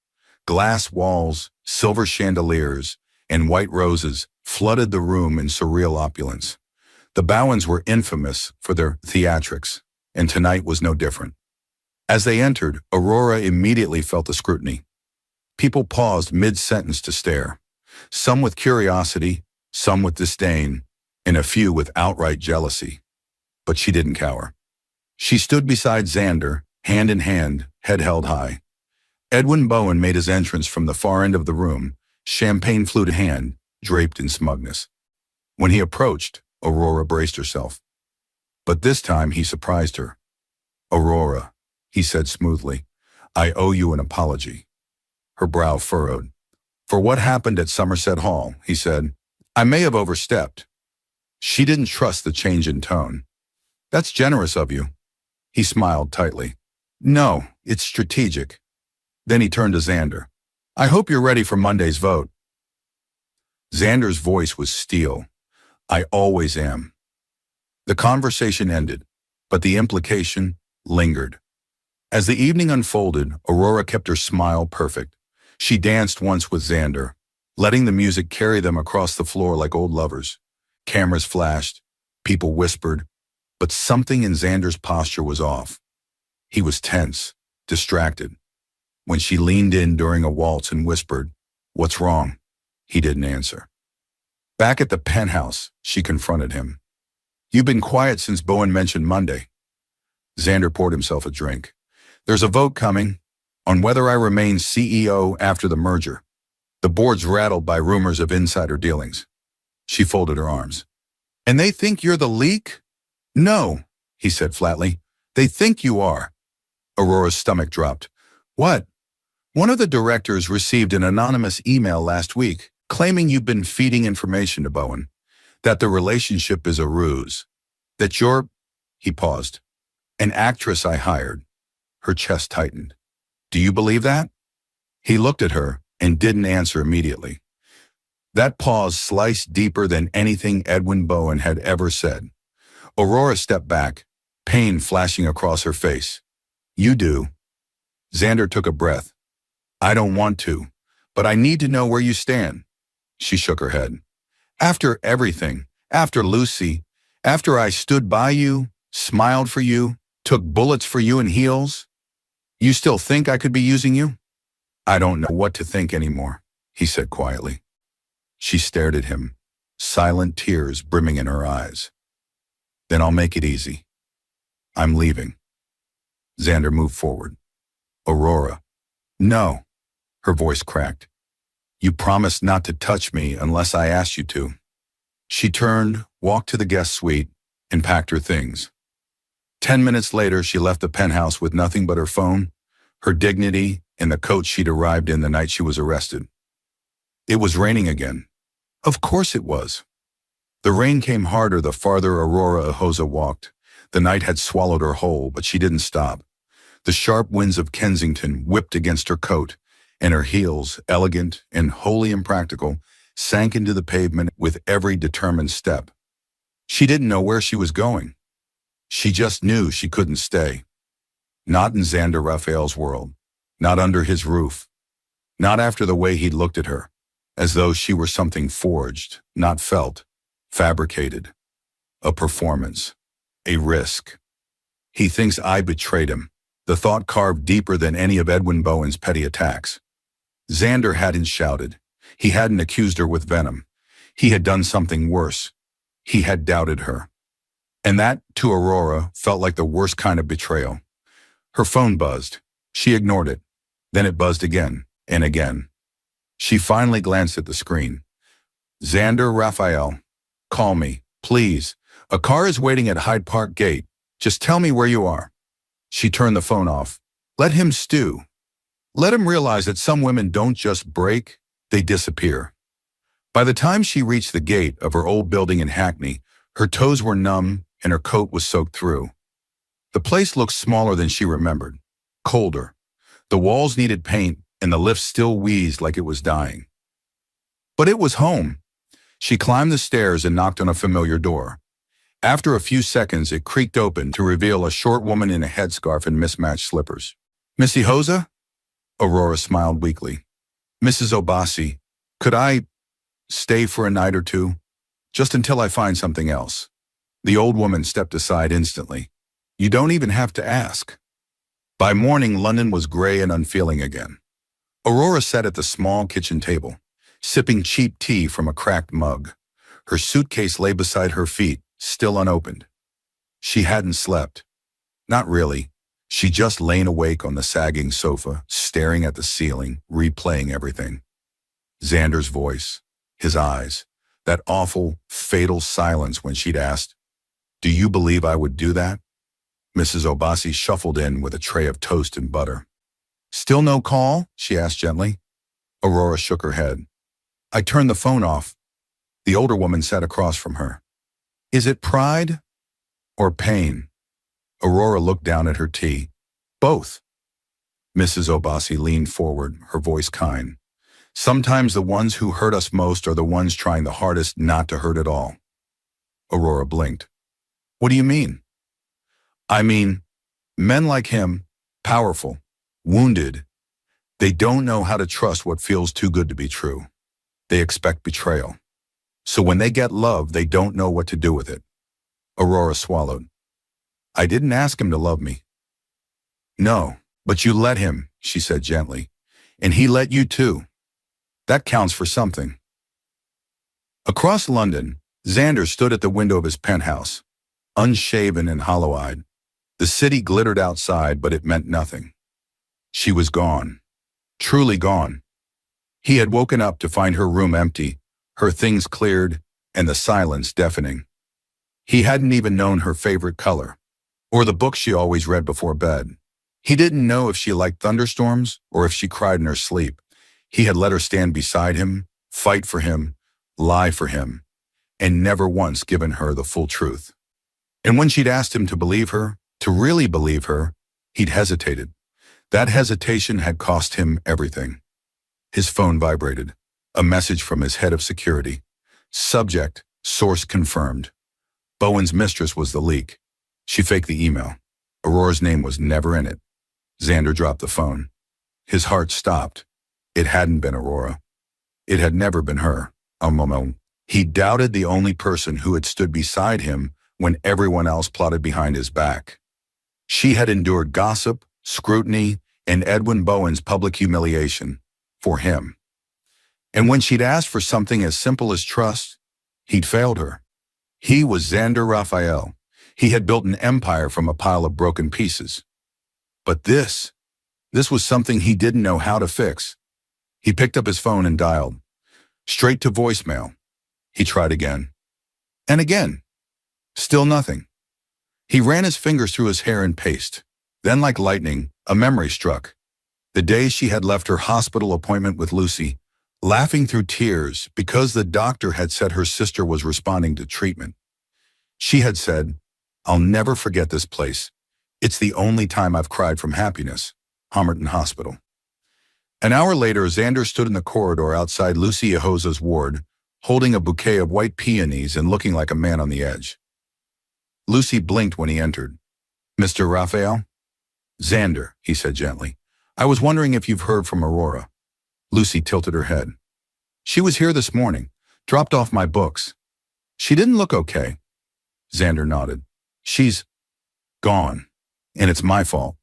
Glass walls, silver chandeliers, and white roses flooded the room in surreal opulence. The Bowens were infamous for their theatrics, and tonight was no different. As they entered, Aurora immediately felt the scrutiny. People paused mid-sentence to stare, some with curiosity, some with disdain, and a few with outright jealousy. But she didn't cower. She stood beside Zander, hand in hand, head held high. Edwin Bowen made his entrance from the far end of the room, champagne flute hand, draped in smugness. When he approached, Aurora braced herself. But this time he surprised her. "Aurora," he said smoothly, "I owe you an apology." Her brow furrowed. "For what happened at Somerset Hall," he said. "I may have overstepped." She didn't trust the change in tone. "That's generous of you." He smiled tightly. "No, it's strategic." Then he turned to Zander. "I hope you're ready for Monday's vote." Zander's voice was steel. "I always am." The conversation ended, but the implication lingered. As the evening unfolded, Aurora kept her smile perfect. She danced once with Zander, letting the music carry them across the floor like old lovers. Cameras flashed, people whispered, but something in Zander's posture was off. He was tense, distracted. When she leaned in during a waltz and whispered, "What's wrong?" he didn't answer. Back at the penthouse, she confronted him. "You've been quiet since Bowen mentioned Monday." Zander poured himself a drink. "There's a vote coming on whether I remain CEO after the merger. The board's rattled by rumors of insider dealings." She folded her arms. "And they think you're the leak?" "No," he said flatly. "They think you are." Aurora's stomach dropped. "What?" "One of the directors received an anonymous email last week claiming you've been feeding information to Bowen, that the relationship is a ruse, that you're," he paused, "an actress I hired." Her chest tightened. "Do you believe that?" He looked at her and didn't answer immediately. That pause sliced deeper than anything Edwin Bowen had ever said. Aurora stepped back, pain flashing across her face. "You do." Zander took a breath. "I don't want to, but I need to know where you stand." She shook her head. "After everything, after Lucy, after I stood by you, smiled for you, took bullets for you in heels, you still think I could be using you?" "I don't know what to think anymore," he said quietly. She stared at him, silent tears brimming in her eyes. "Then I'll make it easy. I'm leaving." Zander moved forward. "Aurora." "No." Her voice cracked. "You promised not to touch me unless I asked you to." She turned, walked to the guest suite, and packed her things. 10 minutes later, she left the penthouse with nothing but her phone, her dignity, and the coat she'd arrived in the night she was arrested. It was raining again. Of course it was. The rain came harder the farther Aurora Ihoza walked. The night had swallowed her whole, but she didn't stop. The sharp winds of Kensington whipped against her coat, and her heels, elegant and wholly impractical, sank into the pavement with every determined step. She didn't know where she was going. She just knew she couldn't stay. Not in Zander Raphael's world, not under his roof, not after the way he'd looked at her, as though she were something forged, not felt, fabricated. A performance, a risk. "He thinks I betrayed him." The thought carved deeper than any of Edwin Bowen's petty attacks. Zander hadn't shouted. He hadn't accused her with venom. He had done something worse. He had doubted her. And that, to Aurora, felt like the worst kind of betrayal. Her phone buzzed. She ignored it. Then it buzzed again and again. She finally glanced at the screen. "Zander Raphael, call me, please. A car is waiting at Hyde Park Gate. Just tell me where you are." She turned the phone off. Let him stew. Let him realize that some women don't just break, they disappear. By the time she reached the gate of her old building in Hackney, her toes were numb and her coat was soaked through. The place looked smaller than she remembered, colder. The walls needed paint, and the lift still wheezed like it was dying. But it was home. She climbed the stairs and knocked on a familiar door. After a few seconds, it creaked open to reveal a short woman in a headscarf and mismatched slippers. "Miss Ihoza?" Aurora smiled weakly. "Mrs. Obasi, could I stay for a night or two? Just until I find something else." The old woman stepped aside instantly. "You don't even have to ask." By morning, London was gray and unfeeling again. Aurora sat at the small kitchen table, sipping cheap tea from a cracked mug. Her suitcase lay beside her feet, still unopened. She hadn't slept. Not really. She'd just lain awake on the sagging sofa, staring at the ceiling, replaying everything. Zander's voice, his eyes, that awful, fatal silence when she'd asked, "Do you believe I would do that?" Mrs. Obasi shuffled in with a tray of toast and butter. "Still no call?" she asked gently. Aurora shook her head. "I turned the phone off." The older woman sat across from her. "Is it pride or pain?" Aurora looked down at her tea. "Both." Mrs. Obasi leaned forward, her voice kind. "Sometimes the ones who hurt us most are the ones trying the hardest not to hurt at all." Aurora blinked. "What do you mean?" "I mean, men like him, powerful, wounded, they don't know how to trust what feels too good to be true. They expect betrayal. So when they get love, they don't know what to do with it." Aurora swallowed. "I didn't ask him to love me." "No, but you let him," she said gently. "And he let you too. That counts for something." Across London, Zander stood at the window of his penthouse, unshaven and hollow-eyed. The city glittered outside, but it meant nothing. She was gone. Truly gone. He had woken up to find her room empty, her things cleared, and the silence deafening. He hadn't even known her favorite color, or the book she always read before bed. He didn't know if she liked thunderstorms or if she cried in her sleep. He had let her stand beside him, fight for him, lie for him, and never once given her the full truth. And when she'd asked him to believe her, to really believe her, he'd hesitated. That hesitation had cost him everything. His phone vibrated. A message from his head of security. Subject, source confirmed. Bowen's mistress was the leak. She faked the email. Aurora's name was never in it. Zander dropped the phone. His heart stopped. It hadn't been Aurora. It had never been her. A moment. He doubted the only person who had stood beside him when everyone else plotted behind his back. She had endured gossip, scrutiny, and Edwin Bowen's public humiliation for him. And when she'd asked for something as simple as trust, he'd failed her. He was Zander Raphael. He had built an empire from a pile of broken pieces. But this was something he didn't know how to fix. He picked up his phone and dialed. Straight to voicemail. He tried again. And again. Still nothing. He ran his fingers through his hair and paced. Then, like lightning, a memory struck. The day she had left her hospital appointment with Lucy, laughing through tears because the doctor had said her sister was responding to treatment. She had said, "I'll never forget this place. It's the only time I've cried from happiness." Homerton Hospital. An hour later, Zander stood in the corridor outside Lucy Ihoza's ward, holding a bouquet of white peonies and looking like a man on the edge. Lucy blinked when he entered. "Mr. Raphael?" "Zander," he said gently. "I was wondering if you've heard from Aurora." Lucy tilted her head. "She was here this morning, dropped off my books. She didn't look okay." Zander nodded. "She's gone, and it's my fault."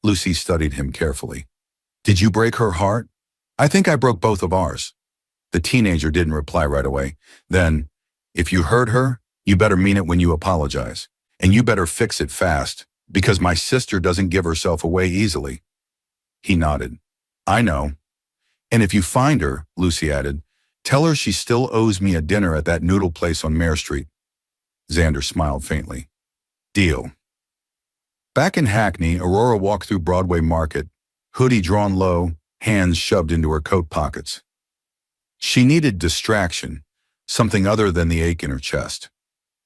Lucy studied him carefully. "Did you break her heart?" "I think I broke both of ours." The teenager didn't reply right away. Then, "If you hurt her, you better mean it when you apologize. And you better fix it fast, because my sister doesn't give herself away easily." He nodded. "I know. And if you find her," Lucy added, "tell her she still owes me a dinner at that noodle place on Mare Street." Zander smiled faintly. "Deal." Back in Hackney, Aurora walked through Broadway Market, hoodie drawn low, hands shoved into her coat pockets. She needed distraction, something other than the ache in her chest.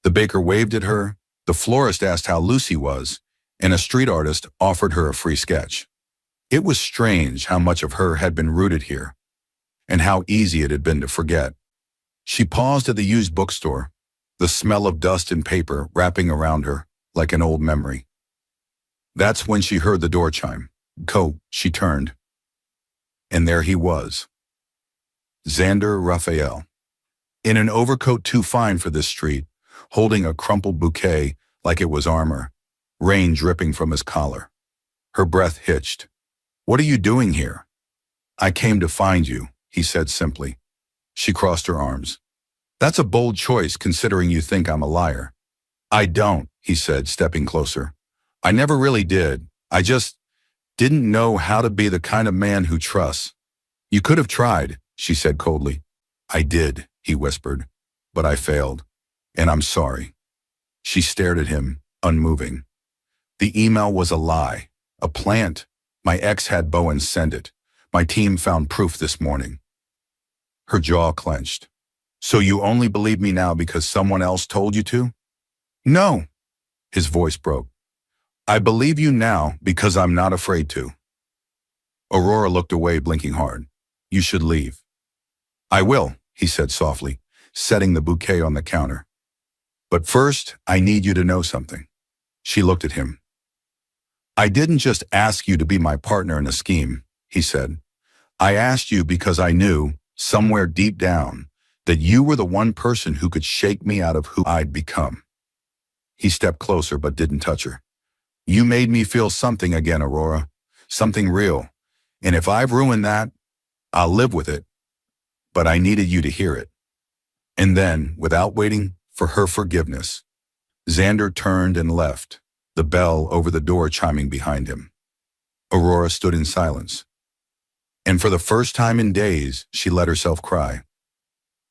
The baker waved at her, The florist asked how Lucy was, and a street artist offered her a free sketch. It was strange how much of her had been rooted here, and how easy it had been to forget. She paused at the used bookstore, the smell of dust and paper wrapping around her like an old memory. That's when she heard the door chime. She turned. And there he was. Zander Raphael. In an overcoat too fine for this street, holding a crumpled bouquet like it was armor, rain dripping from his collar. Her breath hitched. "What are you doing here?" "I came to find you," he said simply. She crossed her arms. "That's a bold choice considering you think I'm a liar." "I don't," he said, stepping closer. "I never really did. I just didn't know how to be the kind of man who trusts." "You could have tried," she said coldly. "I did," he whispered, "but I failed. And I'm sorry." She stared at him, unmoving. The email was a lie, a plant. My ex had Bowen send it. My team found proof this morning. Her jaw clenched. "So you only believe me now because someone else told you to?" "No." His voice broke. "I believe you now because I'm not afraid to." Aurora looked away, blinking hard. "You should leave." "I will," he said softly, setting the bouquet on the counter. "But first, I need you to know something." She looked at him. "I didn't just ask you to be my partner in a scheme," he said. "I asked you because I knew, somewhere deep down, that you were the one person who could shake me out of who I'd become." He stepped closer but didn't touch her. "You made me feel something again, Aurora. Something real. And if I've ruined that, I'll live with it. But I needed you to hear it." And then, without waiting for her forgiveness, Zander turned and left, the bell over the door chiming behind him. Aurora stood in silence. And for the first time in days, she let herself cry.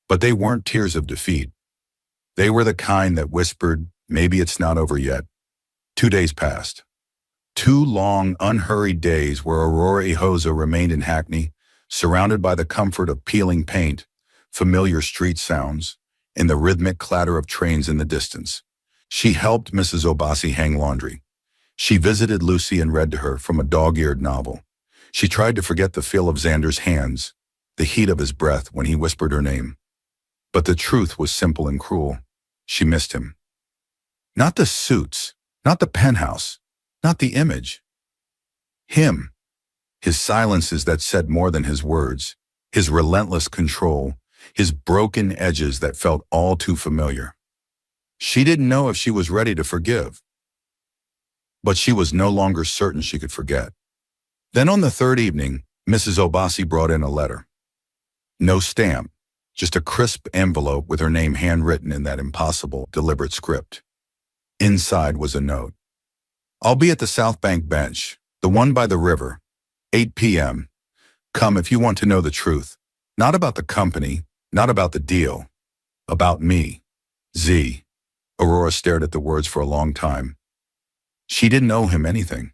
But they weren't tears of defeat. They were the kind that whispered, "Maybe it's not over yet." 2 days passed. 2 long, unhurried days where Aurora Ihoza remained in Hackney, surrounded by the comfort of peeling paint, familiar street sounds, and the rhythmic clatter of trains in the distance. She helped Mrs. Obasi hang laundry. She visited Lucy and read to her from a dog-eared novel. She tried to forget the feel of Zander's hands, the heat of his breath when he whispered her name. But the truth was simple and cruel. She missed him. Not the suits, not the penthouse, not the image. Him. His silences that said more than his words, his relentless control, his broken edges that felt all too familiar. She didn't know if she was ready to forgive. But she was no longer certain she could forget. Then on the 3rd evening, Mrs. Obasi brought in a letter. No stamp, just a crisp envelope with her name handwritten in that impossible, deliberate script. Inside was a note. "I'll be at the South Bank bench, the one by the river, 8 p.m. Come if you want to know the truth. Not about the company, not about the deal. About me. Z." Aurora stared at the words for a long time. She didn't owe him anything,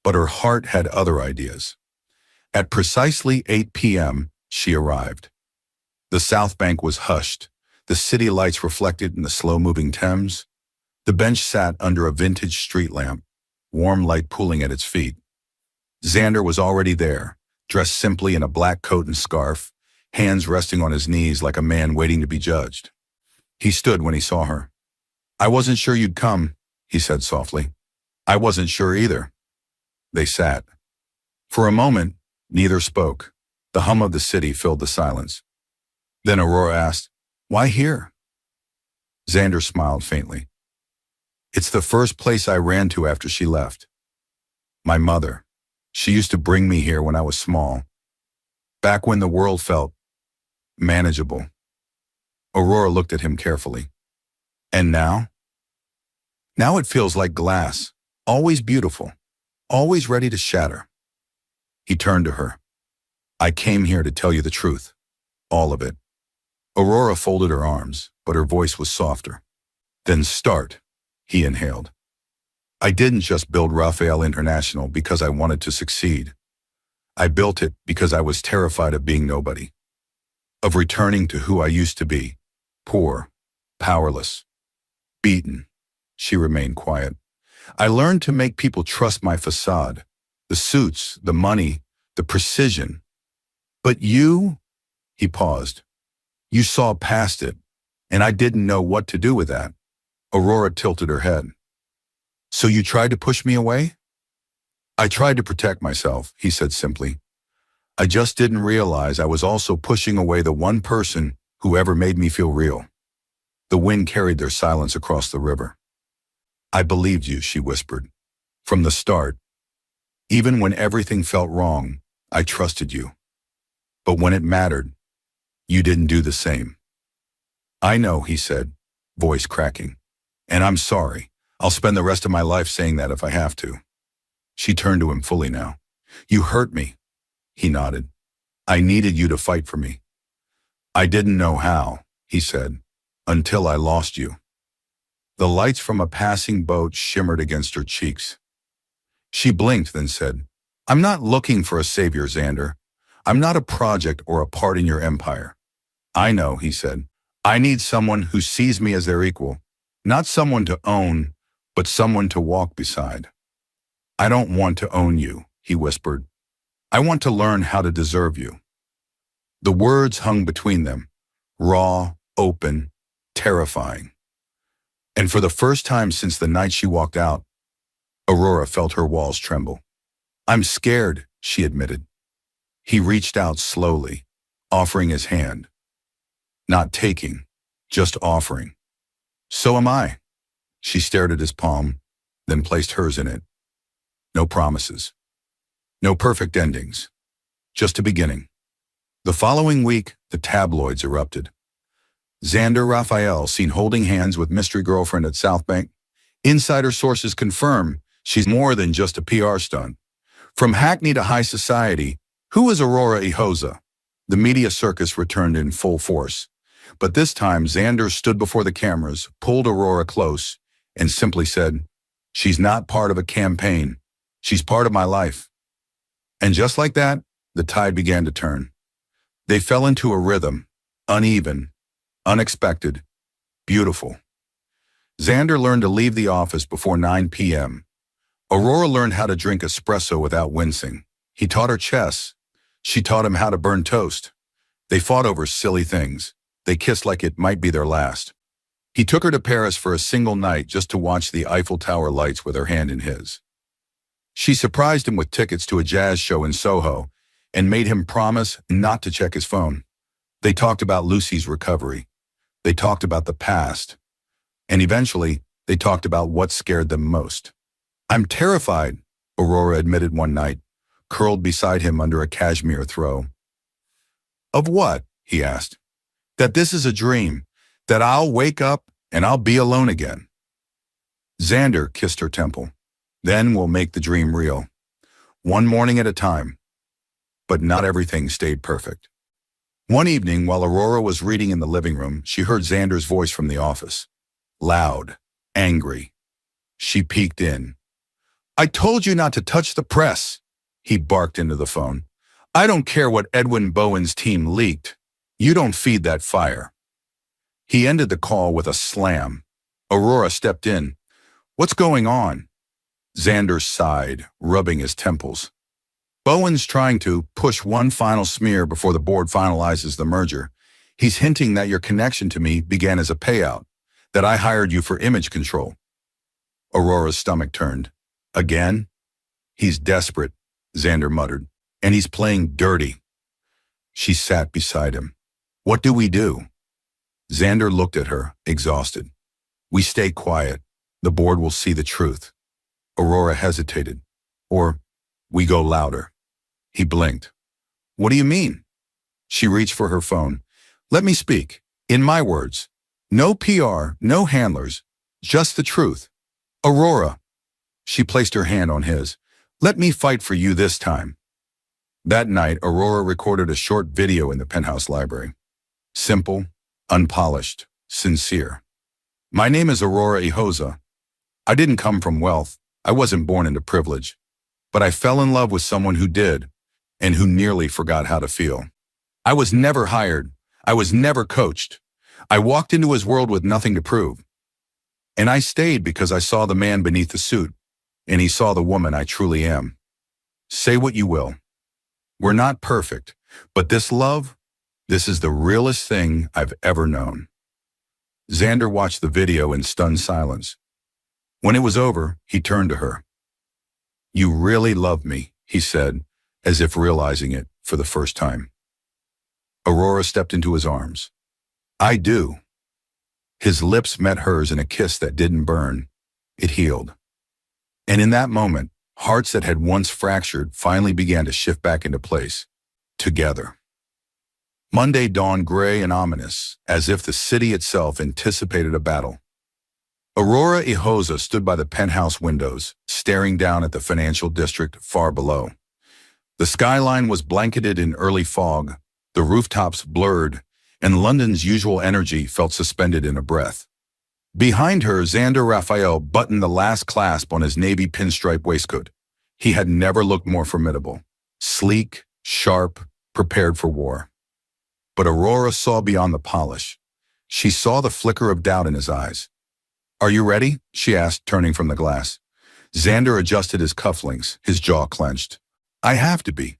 but her heart had other ideas. At precisely 8 p.m., she arrived. The South Bank was hushed, the city lights reflected in the slow-moving Thames. The bench sat under a vintage street lamp, warm light pooling at its feet. Zander was already there, dressed simply in a black coat and scarf, hands resting on his knees like a man waiting to be judged. He stood when he saw her. "I wasn't sure you'd come," he said softly. "I wasn't sure either." They sat. For a moment, neither spoke. The hum of the city filled the silence. Then Aurora asked, "Why here?" Zander smiled faintly. "It's the first place I ran to after she left. My mother. She used to bring me here when I was small. Back when the world felt manageable." Aurora looked at him carefully. "And now?" "Now it feels like glass, always beautiful, always ready to shatter." He turned to her. "I came here to tell you the truth. All of it." Aurora folded her arms, but her voice was softer. "Then start," he inhaled. "I didn't just build Raphael International because I wanted to succeed. I built it because I was terrified of being nobody, of returning to who I used to be, poor, powerless, beaten, She remained quiet. I learned to make people trust my facade. The suits, the money, the precision. But you, he paused. You saw past it, and I didn't know what to do with that. Aurora tilted her head. So you tried to push me away? I tried to protect myself, he said simply. I just didn't realize I was also pushing away the one person who ever made me feel real. The wind carried their silence across the river. I believed you, she whispered. From the start. Even when everything felt wrong, I trusted you. But when it mattered, you didn't do the same. I know, he said, voice cracking. And I'm sorry. I'll spend the rest of my life saying that if I have to. She turned to him fully now. You hurt me. He nodded. I needed you to fight for me. I didn't know how, he said, until I lost you. The lights from a passing boat shimmered against her cheeks. She blinked, then said, I'm not looking for a savior, Zander. I'm not a project or a part in your empire. I know, he said. I need someone who sees me as their equal. Not someone to own, but someone to walk beside. I don't want to own you, he whispered. I want to learn how to deserve you. The words hung between them, raw, open, terrifying. And for the first time since the night she walked out, Aurora felt her walls tremble. I'm scared, she admitted. He reached out slowly, offering his hand. Not taking, just offering. So am I. She stared at his palm, then placed hers in it. No promises. No perfect endings. Just a beginning. The following week, the tabloids erupted. Zander Raphael seen holding hands with mystery girlfriend at South Bank. Insider sources confirm she's more than just a PR stunt. From Hackney to high society, who is Aurora Ihoza? The media circus returned in full force. But this time, Zander stood before the cameras, pulled Aurora close, and simply said, she's not part of a campaign. She's part of my life. And just like that, the tide began to turn. They fell into a rhythm, uneven, unexpected, beautiful. Zander learned to leave the office before 9 p.m. Aurora learned how to drink espresso without wincing. He taught her chess. She taught him how to burn toast. They fought over silly things. They kissed like it might be their last. He took her to Paris for a single night just to watch the Eiffel Tower lights with her hand in his. She surprised him with tickets to a jazz show in Soho and made him promise not to check his phone. They talked about Lucy's recovery. They talked about the past. And eventually, they talked about what scared them most. I'm terrified, Aurora admitted one night, curled beside him under a cashmere throw. Of what? He asked. That this is a dream, that I'll wake up and I'll be alone again. Zander kissed her temple. Then we'll make the dream real. One morning at a time. But not everything stayed perfect. One evening, while Aurora was reading in the living room, she heard Zander's voice from the office. Loud, angry. She peeked in. I told you not to touch the press, he barked into the phone. I don't care what Edwin Bowen's team leaked. You don't feed that fire. He ended the call with a slam. Aurora stepped in. What's going on? Zander sighed, rubbing his temples. Bowen's trying to push one final smear before the board finalizes the merger. He's hinting that your connection to me began as a payout, that I hired you for image control. Aurora's stomach turned. Again? He's desperate, Zander muttered, and he's playing dirty. She sat beside him. What do we do? Zander looked at her, exhausted. We stay quiet. The board will see the truth. Aurora hesitated. Or, we go louder. He blinked. What do you mean? She reached for her phone. Let me speak. In my words. No PR, no handlers. Just the truth. Aurora. She placed her hand on his. Let me fight for you this time. That night, Aurora recorded a short video in the penthouse library. Simple, unpolished, sincere. My name is Aurora Ihoza. I didn't come from wealth. I wasn't born into privilege. But I fell in love with someone who did, and who nearly forgot how to feel. I was never hired. I was never coached. I walked into his world with nothing to prove. And I stayed because I saw the man beneath the suit, and he saw the woman I truly am. Say what you will. We're not perfect, but this love, this is the realest thing I've ever known. Zander watched the video in stunned silence. When it was over, he turned to her. You really love me, he said, as if realizing it for the first time. Aurora stepped into his arms. I do. His lips met hers in a kiss that didn't burn. It healed. And in that moment, hearts that had once fractured finally began to shift back into place, together. Monday dawned gray and ominous, as if the city itself anticipated a battle. Aurora Ihoza stood by the penthouse windows, staring down at the financial district far below. The skyline was blanketed in early fog, the rooftops blurred, and London's usual energy felt suspended in a breath. Behind her, Zander Raphael buttoned the last clasp on his navy pinstripe waistcoat. He had never looked more formidable, sleek, sharp, prepared for war. But Aurora saw beyond the polish. She saw the flicker of doubt in his eyes. Are you ready? She asked, turning from the glass. Zander adjusted his cufflinks, his jaw clenched. I have to be.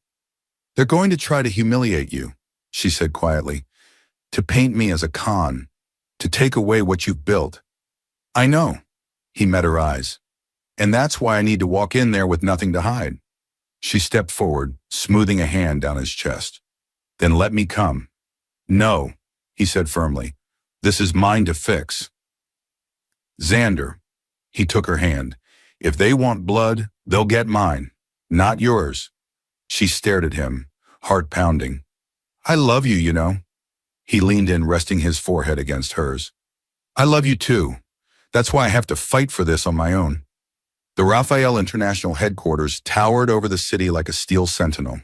They're going to try to humiliate you, she said quietly, to paint me as a con, to take away what you've built. I know, he met her eyes, and that's why I need to walk in there with nothing to hide. She stepped forward, smoothing a hand down his chest. Then let me come. No, he said firmly. This is mine to fix. Zander, he took her hand. If they want blood, they'll get mine, not yours. She stared at him, heart pounding. I love you, you know. He leaned in, resting his forehead against hers. I love you too. That's why I have to fight for this on my own. The Raphael International headquarters towered over the city like a steel sentinel.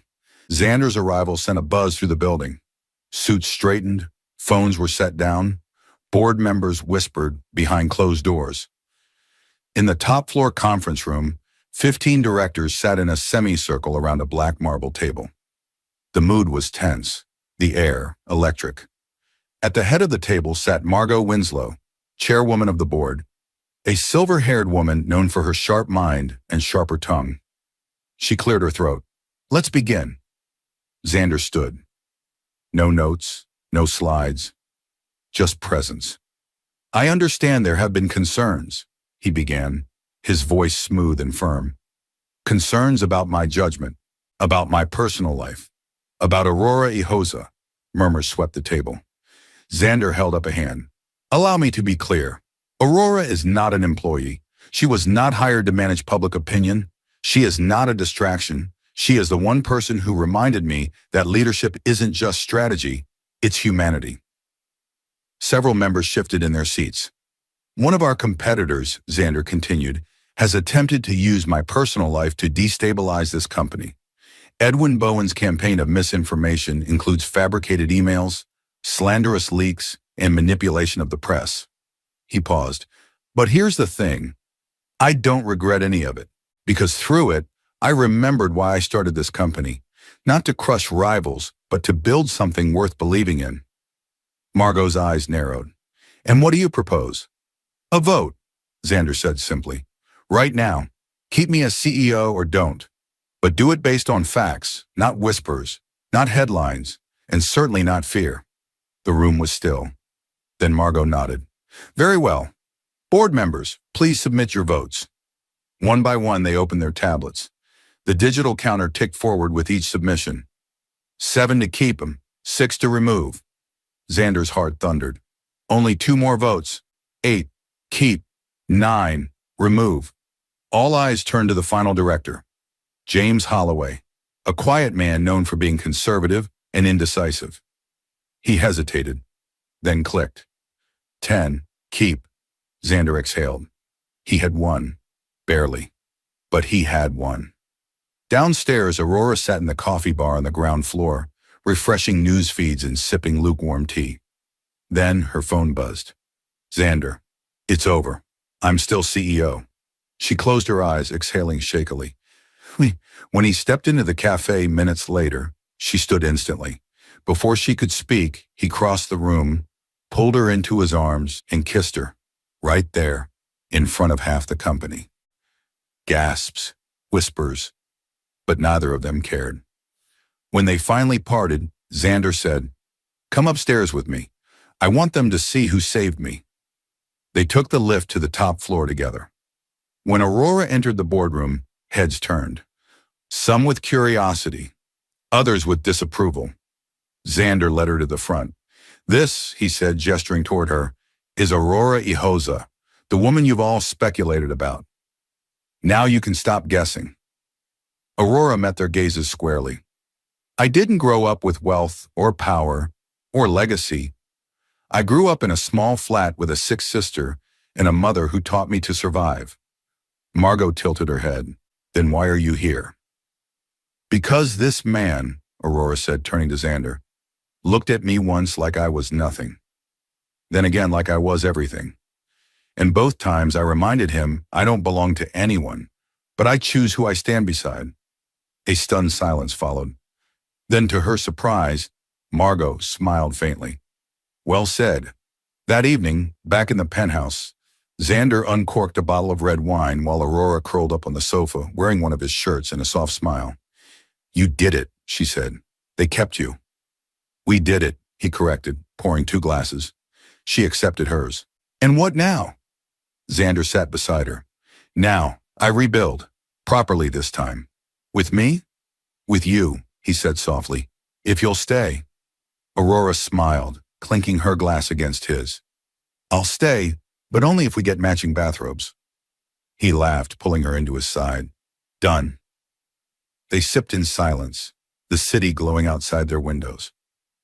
Zander's arrival sent a buzz through the building. Suits straightened, phones were set down, board members whispered behind closed doors. In the top floor conference room, 15 directors sat in a semicircle around a black marble table. The mood was tense, the air electric. At the head of the table sat Margot Winslow, chairwoman of the board, a silver-haired woman known for her sharp mind and sharper tongue. She cleared her throat. Let's begin. Zander stood. No notes, no slides, just presence. I understand there have been concerns, he began, his voice smooth and firm. Concerns about my judgment, about my personal life, about Aurora Ihoza. Murmurs swept the table. Zander held up a hand. Allow me to be clear. Aurora is not an employee. She was not hired to manage public opinion. She is not a distraction. She is the one person who reminded me that leadership isn't just strategy, it's humanity. Several members shifted in their seats. One of our competitors, Zander continued, has attempted to use my personal life to destabilize this company. Edwin Bowen's campaign of misinformation includes fabricated emails, slanderous leaks, and manipulation of the press. He paused. But here's the thing. I don't regret any of it, because through it, I remembered why I started this company, not to crush rivals, but to build something worth believing in. Margot's eyes narrowed. And what do you propose? A vote, Zander said simply. Right now, keep me as CEO or don't, but do it based on facts, not whispers, not headlines, and certainly not fear. The room was still. Then Margot nodded. Very well. Board members, please submit your votes. One by one, they opened their tablets. The digital counter ticked forward with each submission. 7 to keep them, 6 to remove. Zander's heart thundered. Only 2 more votes. 8, keep. 9, remove. All eyes turned to the final director, James Holloway, a quiet man known for being conservative and indecisive. He hesitated, then clicked. 10, keep. Zander exhaled. He had won. Barely. But he had won. Downstairs, Aurora sat in the coffee bar on the ground floor, refreshing news feeds and sipping lukewarm tea. Then her phone buzzed. Zander, it's over. I'm still CEO. She closed her eyes, exhaling shakily. When he stepped into the cafe minutes later, she stood instantly. Before she could speak, he crossed the room, pulled her into his arms, and kissed her. Right there, in front of half the company. Gasps, whispers, but neither of them cared. When they finally parted, Zander said, "Come upstairs with me. I want them to see who saved me." They took the lift to the top floor together. When Aurora entered the boardroom, heads turned. Some with curiosity, others with disapproval. Zander led her to the front. "This," he said, gesturing toward her, "is Aurora Ihoza, the woman you've all speculated about. Now you can stop guessing." Aurora met their gazes squarely. "I didn't grow up with wealth or power or legacy. I grew up in a small flat with a sick sister and a mother who taught me to survive." Margot tilted her head. "Then why are you here?" "Because this man," Aurora said, turning to Zander, "looked at me once like I was nothing. Then again like I was everything. And both times I reminded him I don't belong to anyone, but I choose who I stand beside." A stunned silence followed. Then, to her surprise, Margot smiled faintly. "Well said." That evening, back in the penthouse, Zander uncorked a bottle of red wine while Aurora curled up on the sofa, wearing one of his shirts and a soft smile. "You did it," she said. "They kept you." "We did it," he corrected, pouring 2 glasses. She accepted hers. "And what now?" Zander sat beside her. "Now, I rebuild. Properly this time. With me?" "With you," he said softly. "If you'll stay." Aurora smiled, clinking her glass against his. "I'll stay, but only if we get matching bathrobes." He laughed, pulling her into his side. "Done." They sipped in silence, the city glowing outside their windows.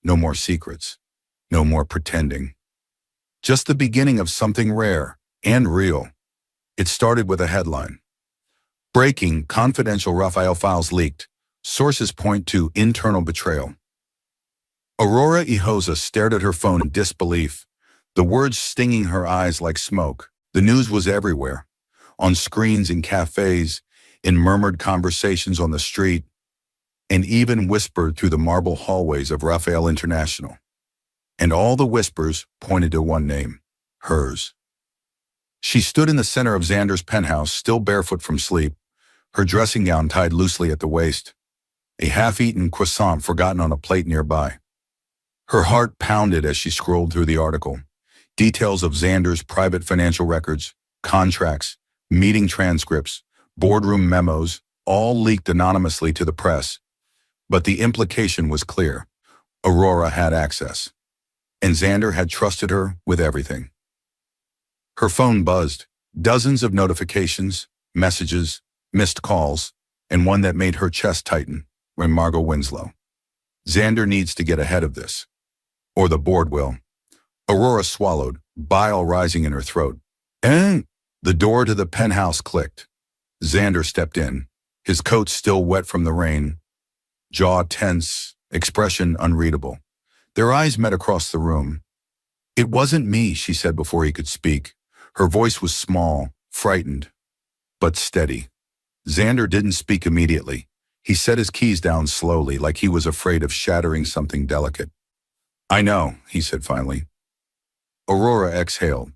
No more secrets. No more pretending. Just the beginning of something rare and real. It started with a headline. "Breaking: Confidential Raphael files leaked. Sources point to internal betrayal." Aurora Ihoza stared at her phone in disbelief, the words stinging her eyes like smoke. The news was everywhere, on screens in cafes, in murmured conversations on the street, and even whispered through the marble hallways of Raphael International. And all the whispers pointed to one name, hers. She stood in the center of Zander's penthouse, still barefoot from sleep, her dressing gown tied loosely at the waist, a half-eaten croissant forgotten on a plate nearby. Her heart pounded as she scrolled through the article. Details of Zander's private financial records, contracts, meeting transcripts, boardroom memos, all leaked anonymously to the press. But the implication was clear. Aurora had access, and Zander had trusted her with everything. Her phone buzzed, dozens of notifications, messages, missed calls, and one that made her chest tighten. When Margot Winslow. "Zander needs to get ahead of this, or the board will." Aurora swallowed, bile rising in her throat. "Eh?" The door to the penthouse clicked. Zander stepped in, his coat still wet from the rain, jaw tense, expression unreadable. Their eyes met across the room. "It wasn't me," she said before he could speak. Her voice was small, frightened, but steady. Zander didn't speak immediately. He set his keys down slowly, like he was afraid of shattering something delicate. "I know," he said finally. Aurora exhaled.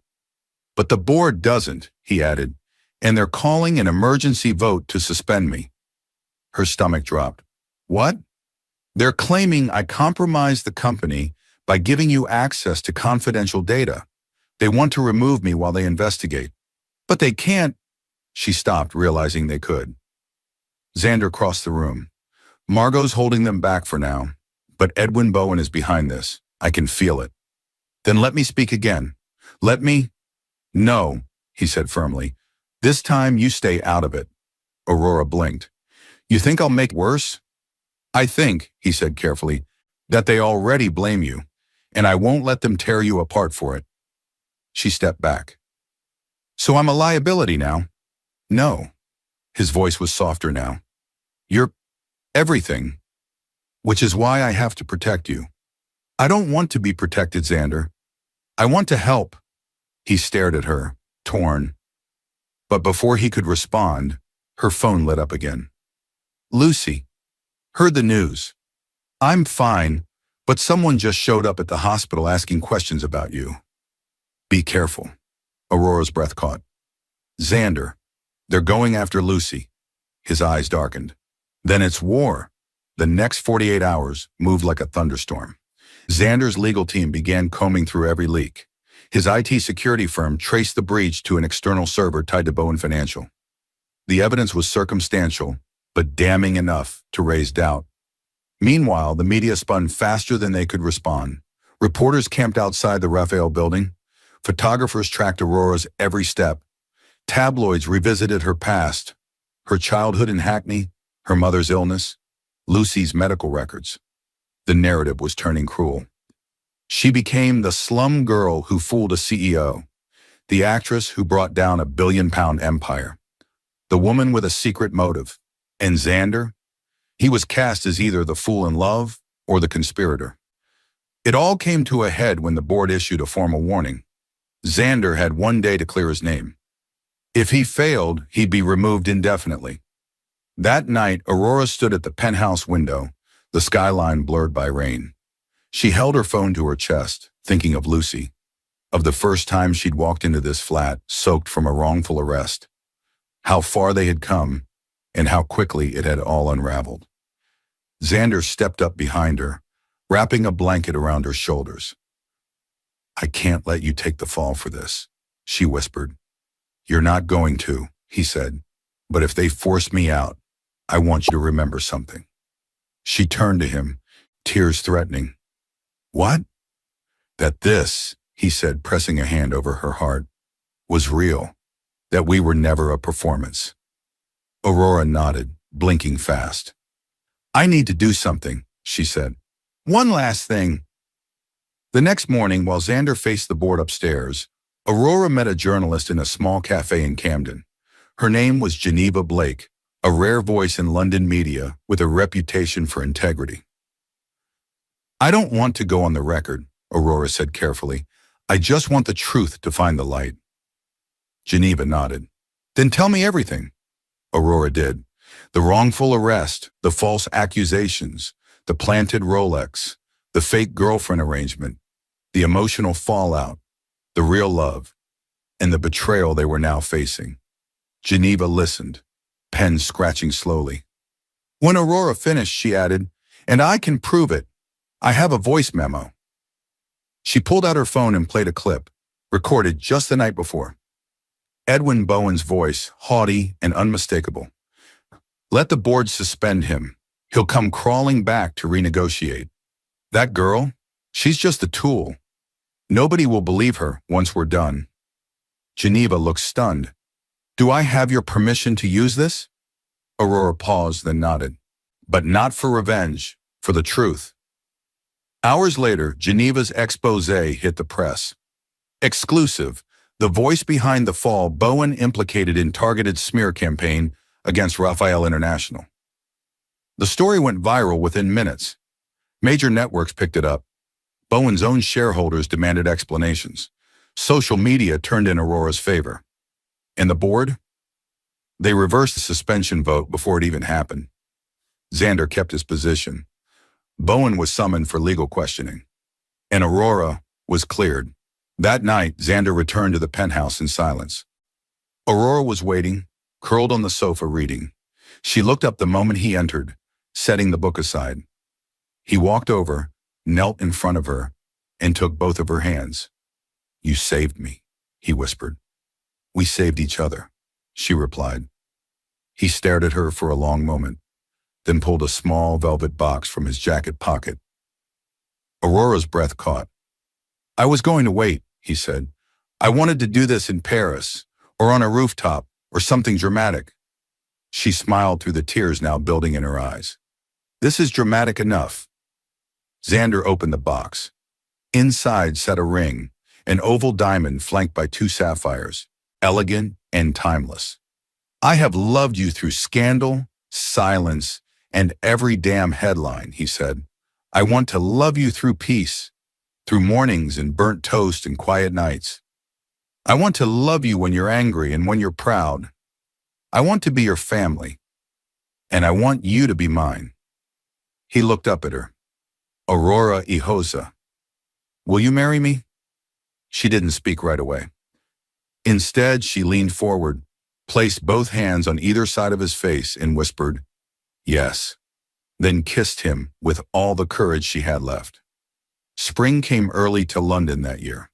"But the board doesn't," he added, "and they're calling an emergency vote to suspend me." Her stomach dropped. "What?" "They're claiming I compromised the company by giving you access to confidential data. They want to remove me while they investigate. But they can't." She stopped, realizing they could. Zander crossed the room. "Margot's holding them back for now, but Edwin Bowen is behind this. I can feel it." "Then let me speak again." "Let me?" "No," he said firmly. "This time you stay out of it." Aurora blinked. "You think I'll make it worse?" "I think," he said carefully, "that they already blame you, and I won't let them tear you apart for it." She stepped back. "So I'm a liability now?" "No." His voice was softer now. "You're everything, which is why I have to protect you." "I don't want to be protected, Zander. I want to help." He stared at her, torn. But before he could respond, her phone lit up again. "Lucy. Heard the news. I'm fine, but someone just showed up at the hospital asking questions about you." "Be careful." Aurora's breath caught. Zander, they're going after Lucy. His eyes darkened. Then it's war. The next 48 hours moved like a thunderstorm. Zander's legal team began combing through every leak. His IT security firm traced the breach to an external server tied to Bowen Financial. The evidence was circumstantial, but damning enough to raise doubt. Meanwhile, the media spun faster than they could respond. Reporters camped outside the Raphael building. Photographers tracked Aurora's every step. Tabloids revisited her past, her childhood in Hackney, her mother's illness, Lucy's medical records. The narrative was turning cruel. She became the slum girl who fooled a CEO, the actress who brought down a billion-pound empire, the woman with a secret motive. And Zander? He was cast as either the fool in love or the conspirator. It all came to a head when the board issued a formal warning. Zander had one day to clear his name. If he failed, he'd be removed indefinitely. That night, Aurora stood at the penthouse window, the skyline blurred by rain. She held her phone to her chest, thinking of Lucy, of the first time she'd walked into this flat, soaked from a wrongful arrest, how far they had come, and how quickly it had all unraveled. Zander stepped up behind her, wrapping a blanket around her shoulders. "I can't let you take the fall for this," she whispered. "You're not going to," he said, "but if they force me out, I want you to remember something." She turned to him, tears threatening. "What?" "That this," he said, pressing a hand over her heart, "was real, that we were never a performance." Aurora nodded, blinking fast. "I need to do something," she said. "One last thing." The next morning, while Zander faced the board upstairs, Aurora met a journalist in a small cafe in Camden. Her name was Geneva Blake, a rare voice in London media with a reputation for integrity. "I don't want to go on the record," Aurora said carefully. "I just want the truth to find the light." Geneva nodded. "Then tell me everything." Aurora did. The wrongful arrest, the false accusations, the planted Rolex, the fake girlfriend arrangement, the emotional fallout, the real love, and the betrayal they were now facing. Geneva listened, pen scratching slowly. When Aurora finished, she added, "And I can prove it. I have a voice memo." She pulled out her phone and played a clip, recorded just the night before. Edwin Bowen's voice, haughty and unmistakable. "Let the board suspend him. He'll come crawling back to renegotiate. That girl, she's just a tool. Nobody will believe her once we're done." Geneva looked stunned. "Do I have your permission to use this?" Aurora paused, then nodded. "But not for revenge, for the truth." Hours later, Geneva's expose hit the press. Exclusive, the voice behind the fall Bowen implicated in targeted smear campaign against Raphael International. The story went viral within minutes. Major networks picked it up. Bowen's own shareholders demanded explanations. Social media turned in Aurora's favor. And the board? They reversed the suspension vote before it even happened. Zander kept his position. Bowen was summoned for legal questioning. And Aurora was cleared. That night, Zander returned to the penthouse in silence. Aurora was waiting, curled on the sofa reading. She looked up the moment he entered, setting the book aside. He walked over, knelt in front of her, and took both of her hands. "You saved me," he whispered. "We saved each other," she replied. He stared at her for a long moment, then pulled a small velvet box from his jacket pocket. Aurora's breath caught. "I was going to wait," he said. "I wanted to do this in Paris, or on a rooftop, or something dramatic." She smiled through the tears now building in her eyes. "This is dramatic enough." Zander opened the box. Inside sat a ring, an oval diamond flanked by 2 sapphires, elegant and timeless. "I have loved you through scandal, silence, and every damn headline," he said. "I want to love you through peace, through mornings and burnt toast and quiet nights. I want to love you when you're angry and when you're proud. I want to be your family, and I want you to be mine." He looked up at her. "Aurora Ihoza, will you marry me?" She didn't speak right away. Instead, she leaned forward, placed both hands on either side of his face and whispered, "Yes," then kissed him with all the courage she had left. Spring came early to London that year.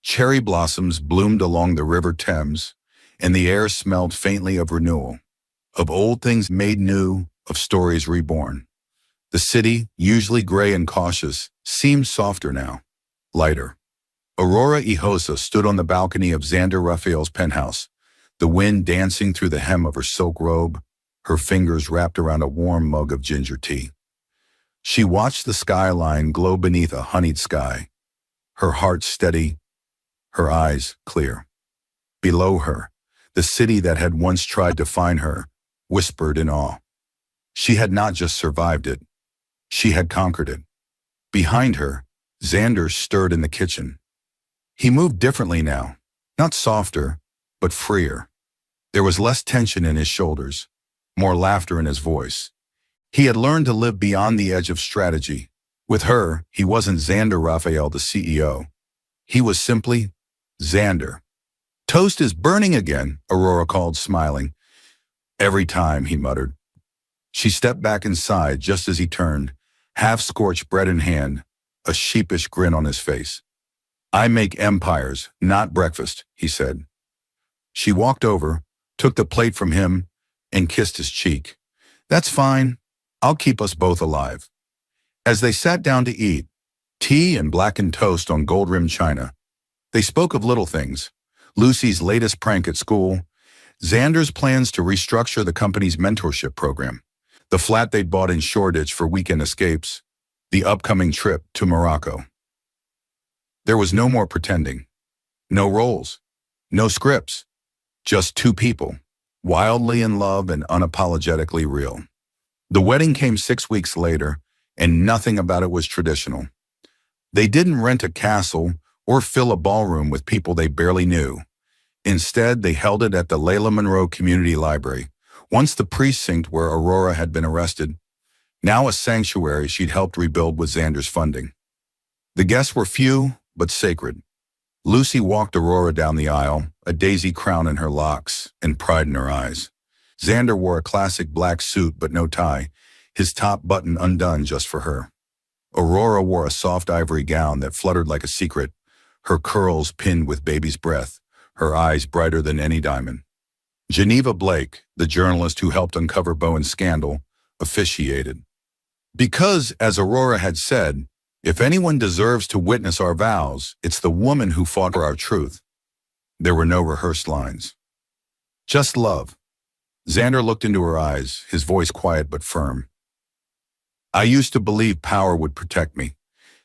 Cherry blossoms bloomed along the River Thames, and the air smelled faintly of renewal, of old things made new, of stories reborn. The city, usually gray and cautious, seemed softer now, lighter. Aurora Ihoza stood on the balcony of Zander Raphael's penthouse, the wind dancing through the hem of her silk robe, her fingers wrapped around a warm mug of ginger tea. She watched the skyline glow beneath a honeyed sky, her heart steady, her eyes clear. Below her, the city that had once tried to find her whispered in awe. She had not just survived it, she had conquered it. Behind her, Zander stirred in the kitchen. He moved differently now, not softer, but freer. There was less tension in his shoulders, more laughter in his voice. He had learned to live beyond the edge of strategy. With her, he wasn't Zander Raphael, the CEO. He was simply Zander. "Toast is burning again," Aurora called, smiling. "Every time," he muttered. She stepped back inside just as he turned, half-scorched bread in hand, a sheepish grin on his face. "I make empires, not breakfast," he said. She walked over, took the plate from him, and kissed his cheek. "That's fine. I'll keep us both alive." As they sat down to eat, tea and blackened toast on gold-rimmed china, they spoke of little things: Lucy's latest prank at school, Zander's plans to restructure the company's mentorship program, the flat they'd bought in Shoreditch for weekend escapes, the upcoming trip to Morocco. There was no more pretending. No roles. No scripts. Just two people, wildly in love and unapologetically real. The wedding came 6 weeks later, and nothing about it was traditional. They didn't rent a castle or fill a ballroom with people they barely knew. Instead, they held it at the Layla Monroe Community Library, once the precinct where Aurora had been arrested, now a sanctuary she'd helped rebuild with Zander's funding. The guests were few, but sacred. Lucy walked Aurora down the aisle, a daisy crown in her locks and pride in her eyes. Zander wore a classic black suit but no tie, his top button undone just for her. Aurora wore a soft ivory gown that fluttered like a secret, her curls pinned with baby's breath, her eyes brighter than any diamond. Geneva Blake, the journalist who helped uncover Bowen's scandal, officiated. Because, as Aurora had said, if anyone deserves to witness our vows, it's the woman who fought for our truth. There were no rehearsed lines. Just love. Zander looked into her eyes, his voice quiet but firm. "I used to believe power would protect me.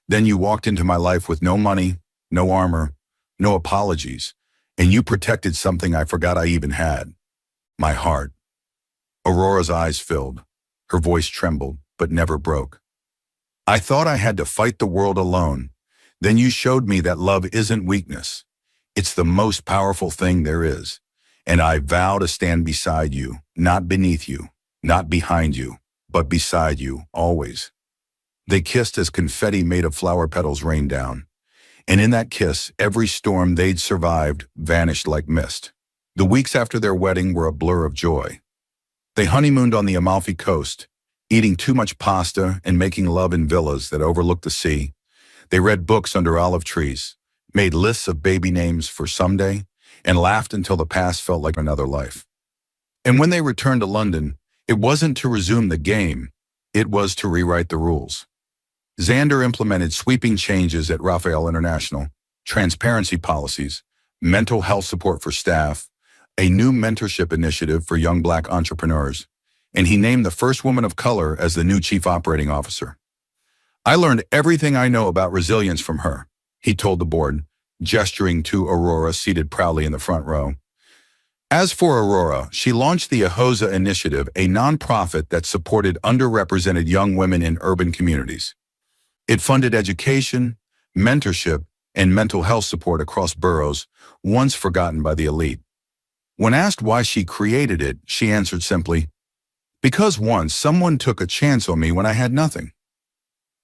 Then you walked into my life with no money, no armor, no apologies, and you protected something I forgot I even had. My heart." Aurora's eyes filled. Her voice trembled, but never broke. "I thought I had to fight the world alone. Then you showed me that love isn't weakness. It's the most powerful thing there is. And I vow to stand beside you, not beneath you, not behind you, but beside you, always." They kissed as confetti made of flower petals rained down. And in that kiss, every storm they'd survived vanished like mist. The weeks after their wedding were a blur of joy. They honeymooned on the Amalfi Coast, eating too much pasta and making love in villas that overlooked the sea. They read books under olive trees, made lists of baby names for someday, and laughed until the past felt like another life. And when they returned to London, it wasn't to resume the game, it was to rewrite the rules. Zander implemented sweeping changes at Raphael International, transparency policies, mental health support for staff, a new mentorship initiative for young Black entrepreneurs, and he named the first woman of color as the new chief operating officer. "I learned everything I know about resilience from her," he told the board, gesturing to Aurora seated proudly in the front row. As for Aurora, she launched the Ihoza Initiative, a nonprofit that supported underrepresented young women in urban communities. It funded education, mentorship, and mental health support across boroughs, once forgotten by the elite. When asked why she created it, she answered simply, "Because once someone took a chance on me when I had nothing.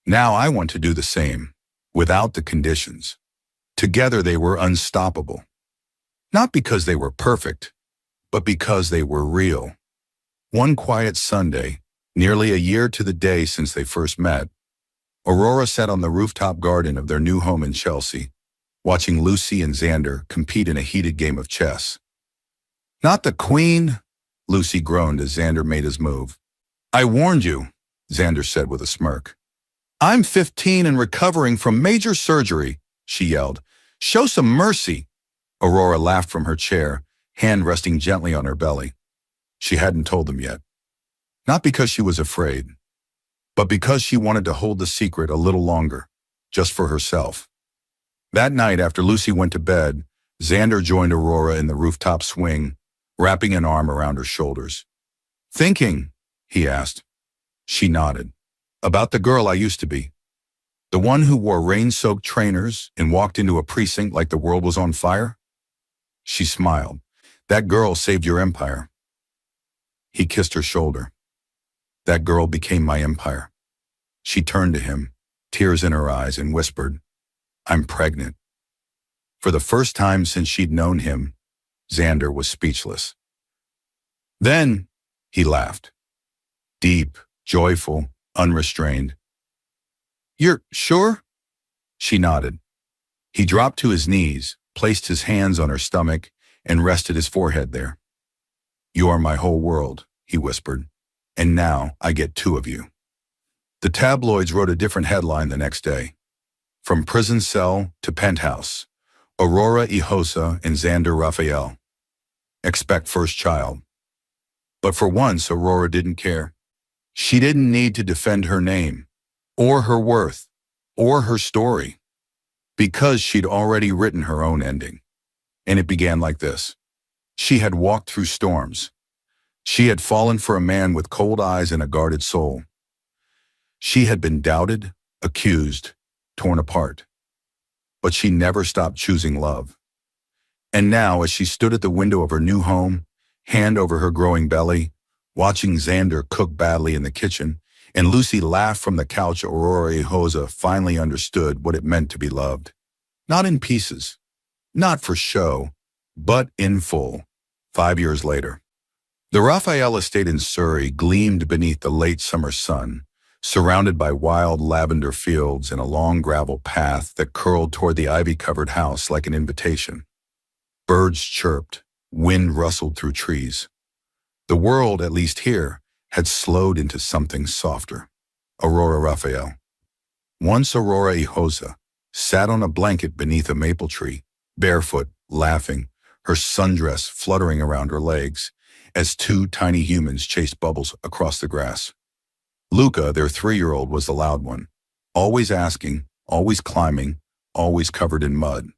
Now I want to do the same, without the conditions." Together they were unstoppable. Not because they were perfect, but because they were real. One quiet Sunday, nearly a year to the day since they first met, Aurora sat on the rooftop garden of their new home in Chelsea, watching Lucy and Zander compete in a heated game of chess. "Not the queen," Lucy groaned as Zander made his move. "I warned you," Zander said with a smirk. "I'm 15 and recovering from major surgery," she yelled. "Show some mercy." Aurora laughed from her chair, hand resting gently on her belly. She hadn't told them yet. Not because she was afraid, but because she wanted to hold the secret a little longer, just for herself. That night, after Lucy went to bed, Zander joined Aurora in the rooftop swing, wrapping an arm around her shoulders. "Thinking?" he asked. She nodded. "About the girl I used to be. The one who wore rain-soaked trainers and walked into a precinct like the world was on fire?" She smiled. "That girl saved your empire." He kissed her shoulder. "That girl became my empire." She turned to him, tears in her eyes, and whispered, "I'm pregnant." For the first time since she'd known him, Zander was speechless. "Then," he laughed. Deep, joyful, unrestrained. "You're sure?" She nodded. He dropped to his knees, placed his hands on her stomach, and rested his forehead there. "You are my whole world," he whispered, "and now I get two of you." The tabloids wrote a different headline the next day. From prison cell to penthouse, Aurora Ihoza and Zander Raphael. Expect first child. But for once, Aurora didn't care. She didn't need to defend her name, or her worth, or her story, because she'd already written her own ending. And it began like this. She had walked through storms. She had fallen for a man with cold eyes and a guarded soul. She had been doubted, accused, torn apart. But she never stopped choosing love. And now, as she stood at the window of her new home, hand over her growing belly, watching Zander cook badly in the kitchen, and Lucy laugh from the couch, Aurora Ihoza finally understood what it meant to be loved. Not in pieces, not for show, but in full. 5 years later. The Raphael estate in Surrey gleamed beneath the late summer sun, surrounded by wild lavender fields and a long gravel path that curled toward the ivy-covered house like an invitation. Birds chirped, wind rustled through trees. The world, at least here, had slowed into something softer. Aurora Raphael. Once Aurora Ihoza sat on a blanket beneath a maple tree, barefoot, laughing, her sundress fluttering around her legs, as two tiny humans chased bubbles across the grass. Luca, their 3-year-old, was the loud one, always asking, always climbing, always covered in mud.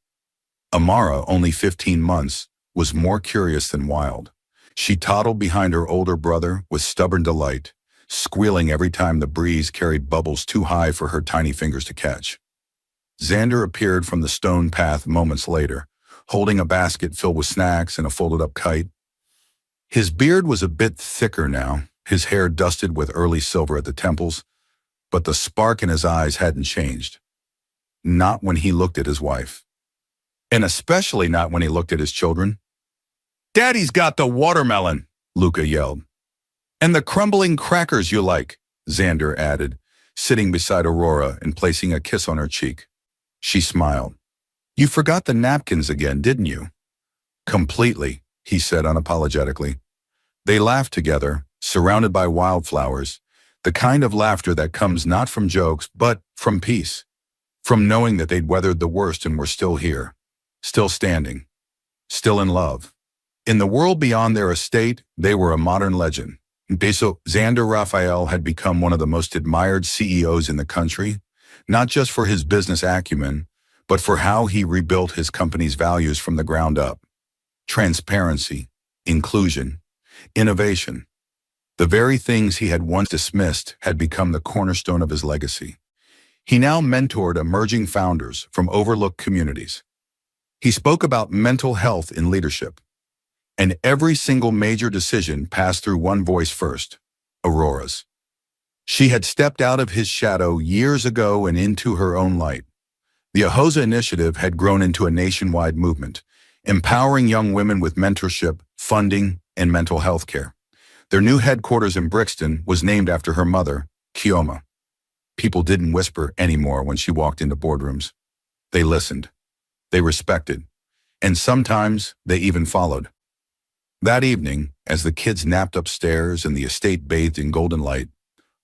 Amara, only 15 months, was more curious than wild. She toddled behind her older brother with stubborn delight, squealing every time the breeze carried bubbles too high for her tiny fingers to catch. Zander appeared from the stone path moments later, holding a basket filled with snacks and a folded-up kite. His beard was a bit thicker now, his hair dusted with early silver at the temples, but the spark in his eyes hadn't changed. Not when he looked at his wife. And especially not when he looked at his children. "Daddy's got the watermelon," Luca yelled. "And the crumbling crackers you like," Zander added, sitting beside Aurora and placing a kiss on her cheek. She smiled. "You forgot the napkins again, didn't you?" "Completely," he said unapologetically. They laughed together, surrounded by wildflowers, the kind of laughter that comes not from jokes, but from peace, from knowing that they'd weathered the worst and were still here, still standing, still in love. In the world beyond their estate, they were a modern legend. Zander Raphael had become one of the most admired CEOs in the country, not just for his business acumen, but for how he rebuilt his company's values from the ground up. Transparency, inclusion, innovation. The very things he had once dismissed had become the cornerstone of his legacy. He now mentored emerging founders from overlooked communities. He spoke about mental health in leadership. And every single major decision passed through one voice first, Aurora's. She had stepped out of his shadow years ago and into her own light. The Ihoza initiative had grown into a nationwide movement, empowering young women with mentorship, funding, and mental health care. Their new headquarters in Brixton was named after her mother, Kioma. People didn't whisper anymore when she walked into boardrooms. They listened. They respected. And sometimes they even followed. That evening, as the kids napped upstairs and the estate bathed in golden light,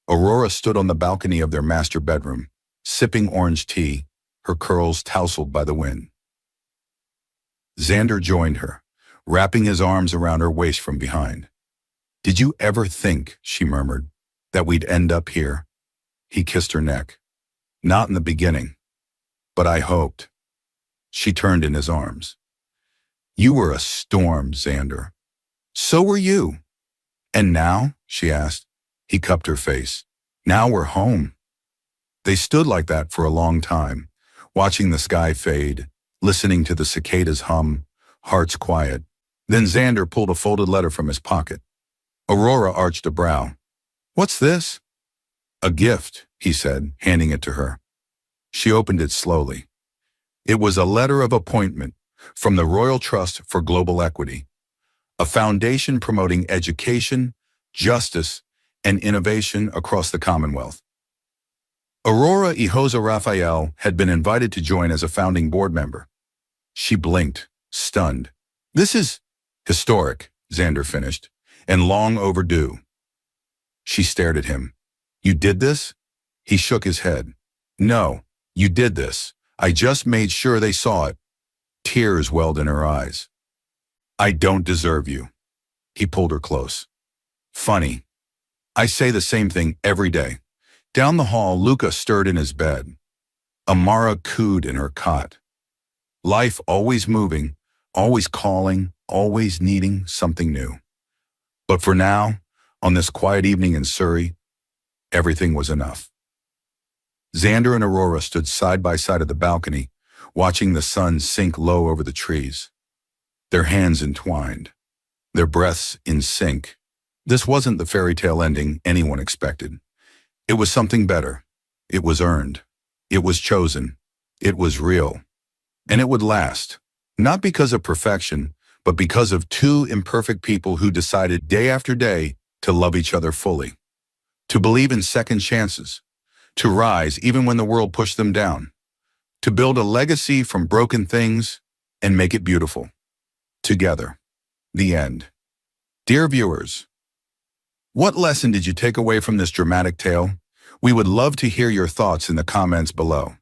Aurora stood on the balcony of their master bedroom, sipping orange tea, her curls tousled by the wind. Zander joined her, wrapping his arms around her waist from behind. "Did you ever think," she murmured, "that we'd end up here?" He kissed her neck. "Not in the beginning, but I hoped." She turned in his arms. "You were a storm, Zander. So were you." "And now?" she asked. He cupped her face. "Now we're home." They stood like that for a long time, watching the sky fade, listening to the cicadas hum, hearts quiet. Then Zander pulled a folded letter from his pocket. Aurora arched a brow. "What's this?" "A gift," he said, handing it to her. She opened it slowly. It was a letter of appointment from the Royal Trust for Global Equity, a foundation promoting education, justice, and innovation across the Commonwealth. Aurora Ihoza Raphael had been invited to join as a founding board member. She blinked, stunned. "This is historic," Zander finished, "and long overdue." She stared at him. "You did this?" He shook his head. "No, you did this. I just made sure they saw it." Tears welled in her eyes. "I don't deserve you." He pulled her close. "Funny. I say the same thing every day." Down the hall, Luca stirred in his bed. Amara cooed in her cot. Life always moving, always calling, always needing something new. But for now, on this quiet evening in Surrey, everything was enough. Zander and Aurora stood side by side at the balcony, watching the sun sink low over the trees. Their hands entwined, their breaths in sync. This wasn't the fairy tale ending anyone expected. It was something better. It was earned. It was chosen. It was real. And it would last, not because of perfection, but because of two imperfect people who decided day after day to love each other fully, to believe in second chances, to rise even when the world pushed them down, to build a legacy from broken things and make it beautiful. Together. The end. Dear viewers, what lesson did you take away from this dramatic tale? We would love to hear your thoughts in the comments below.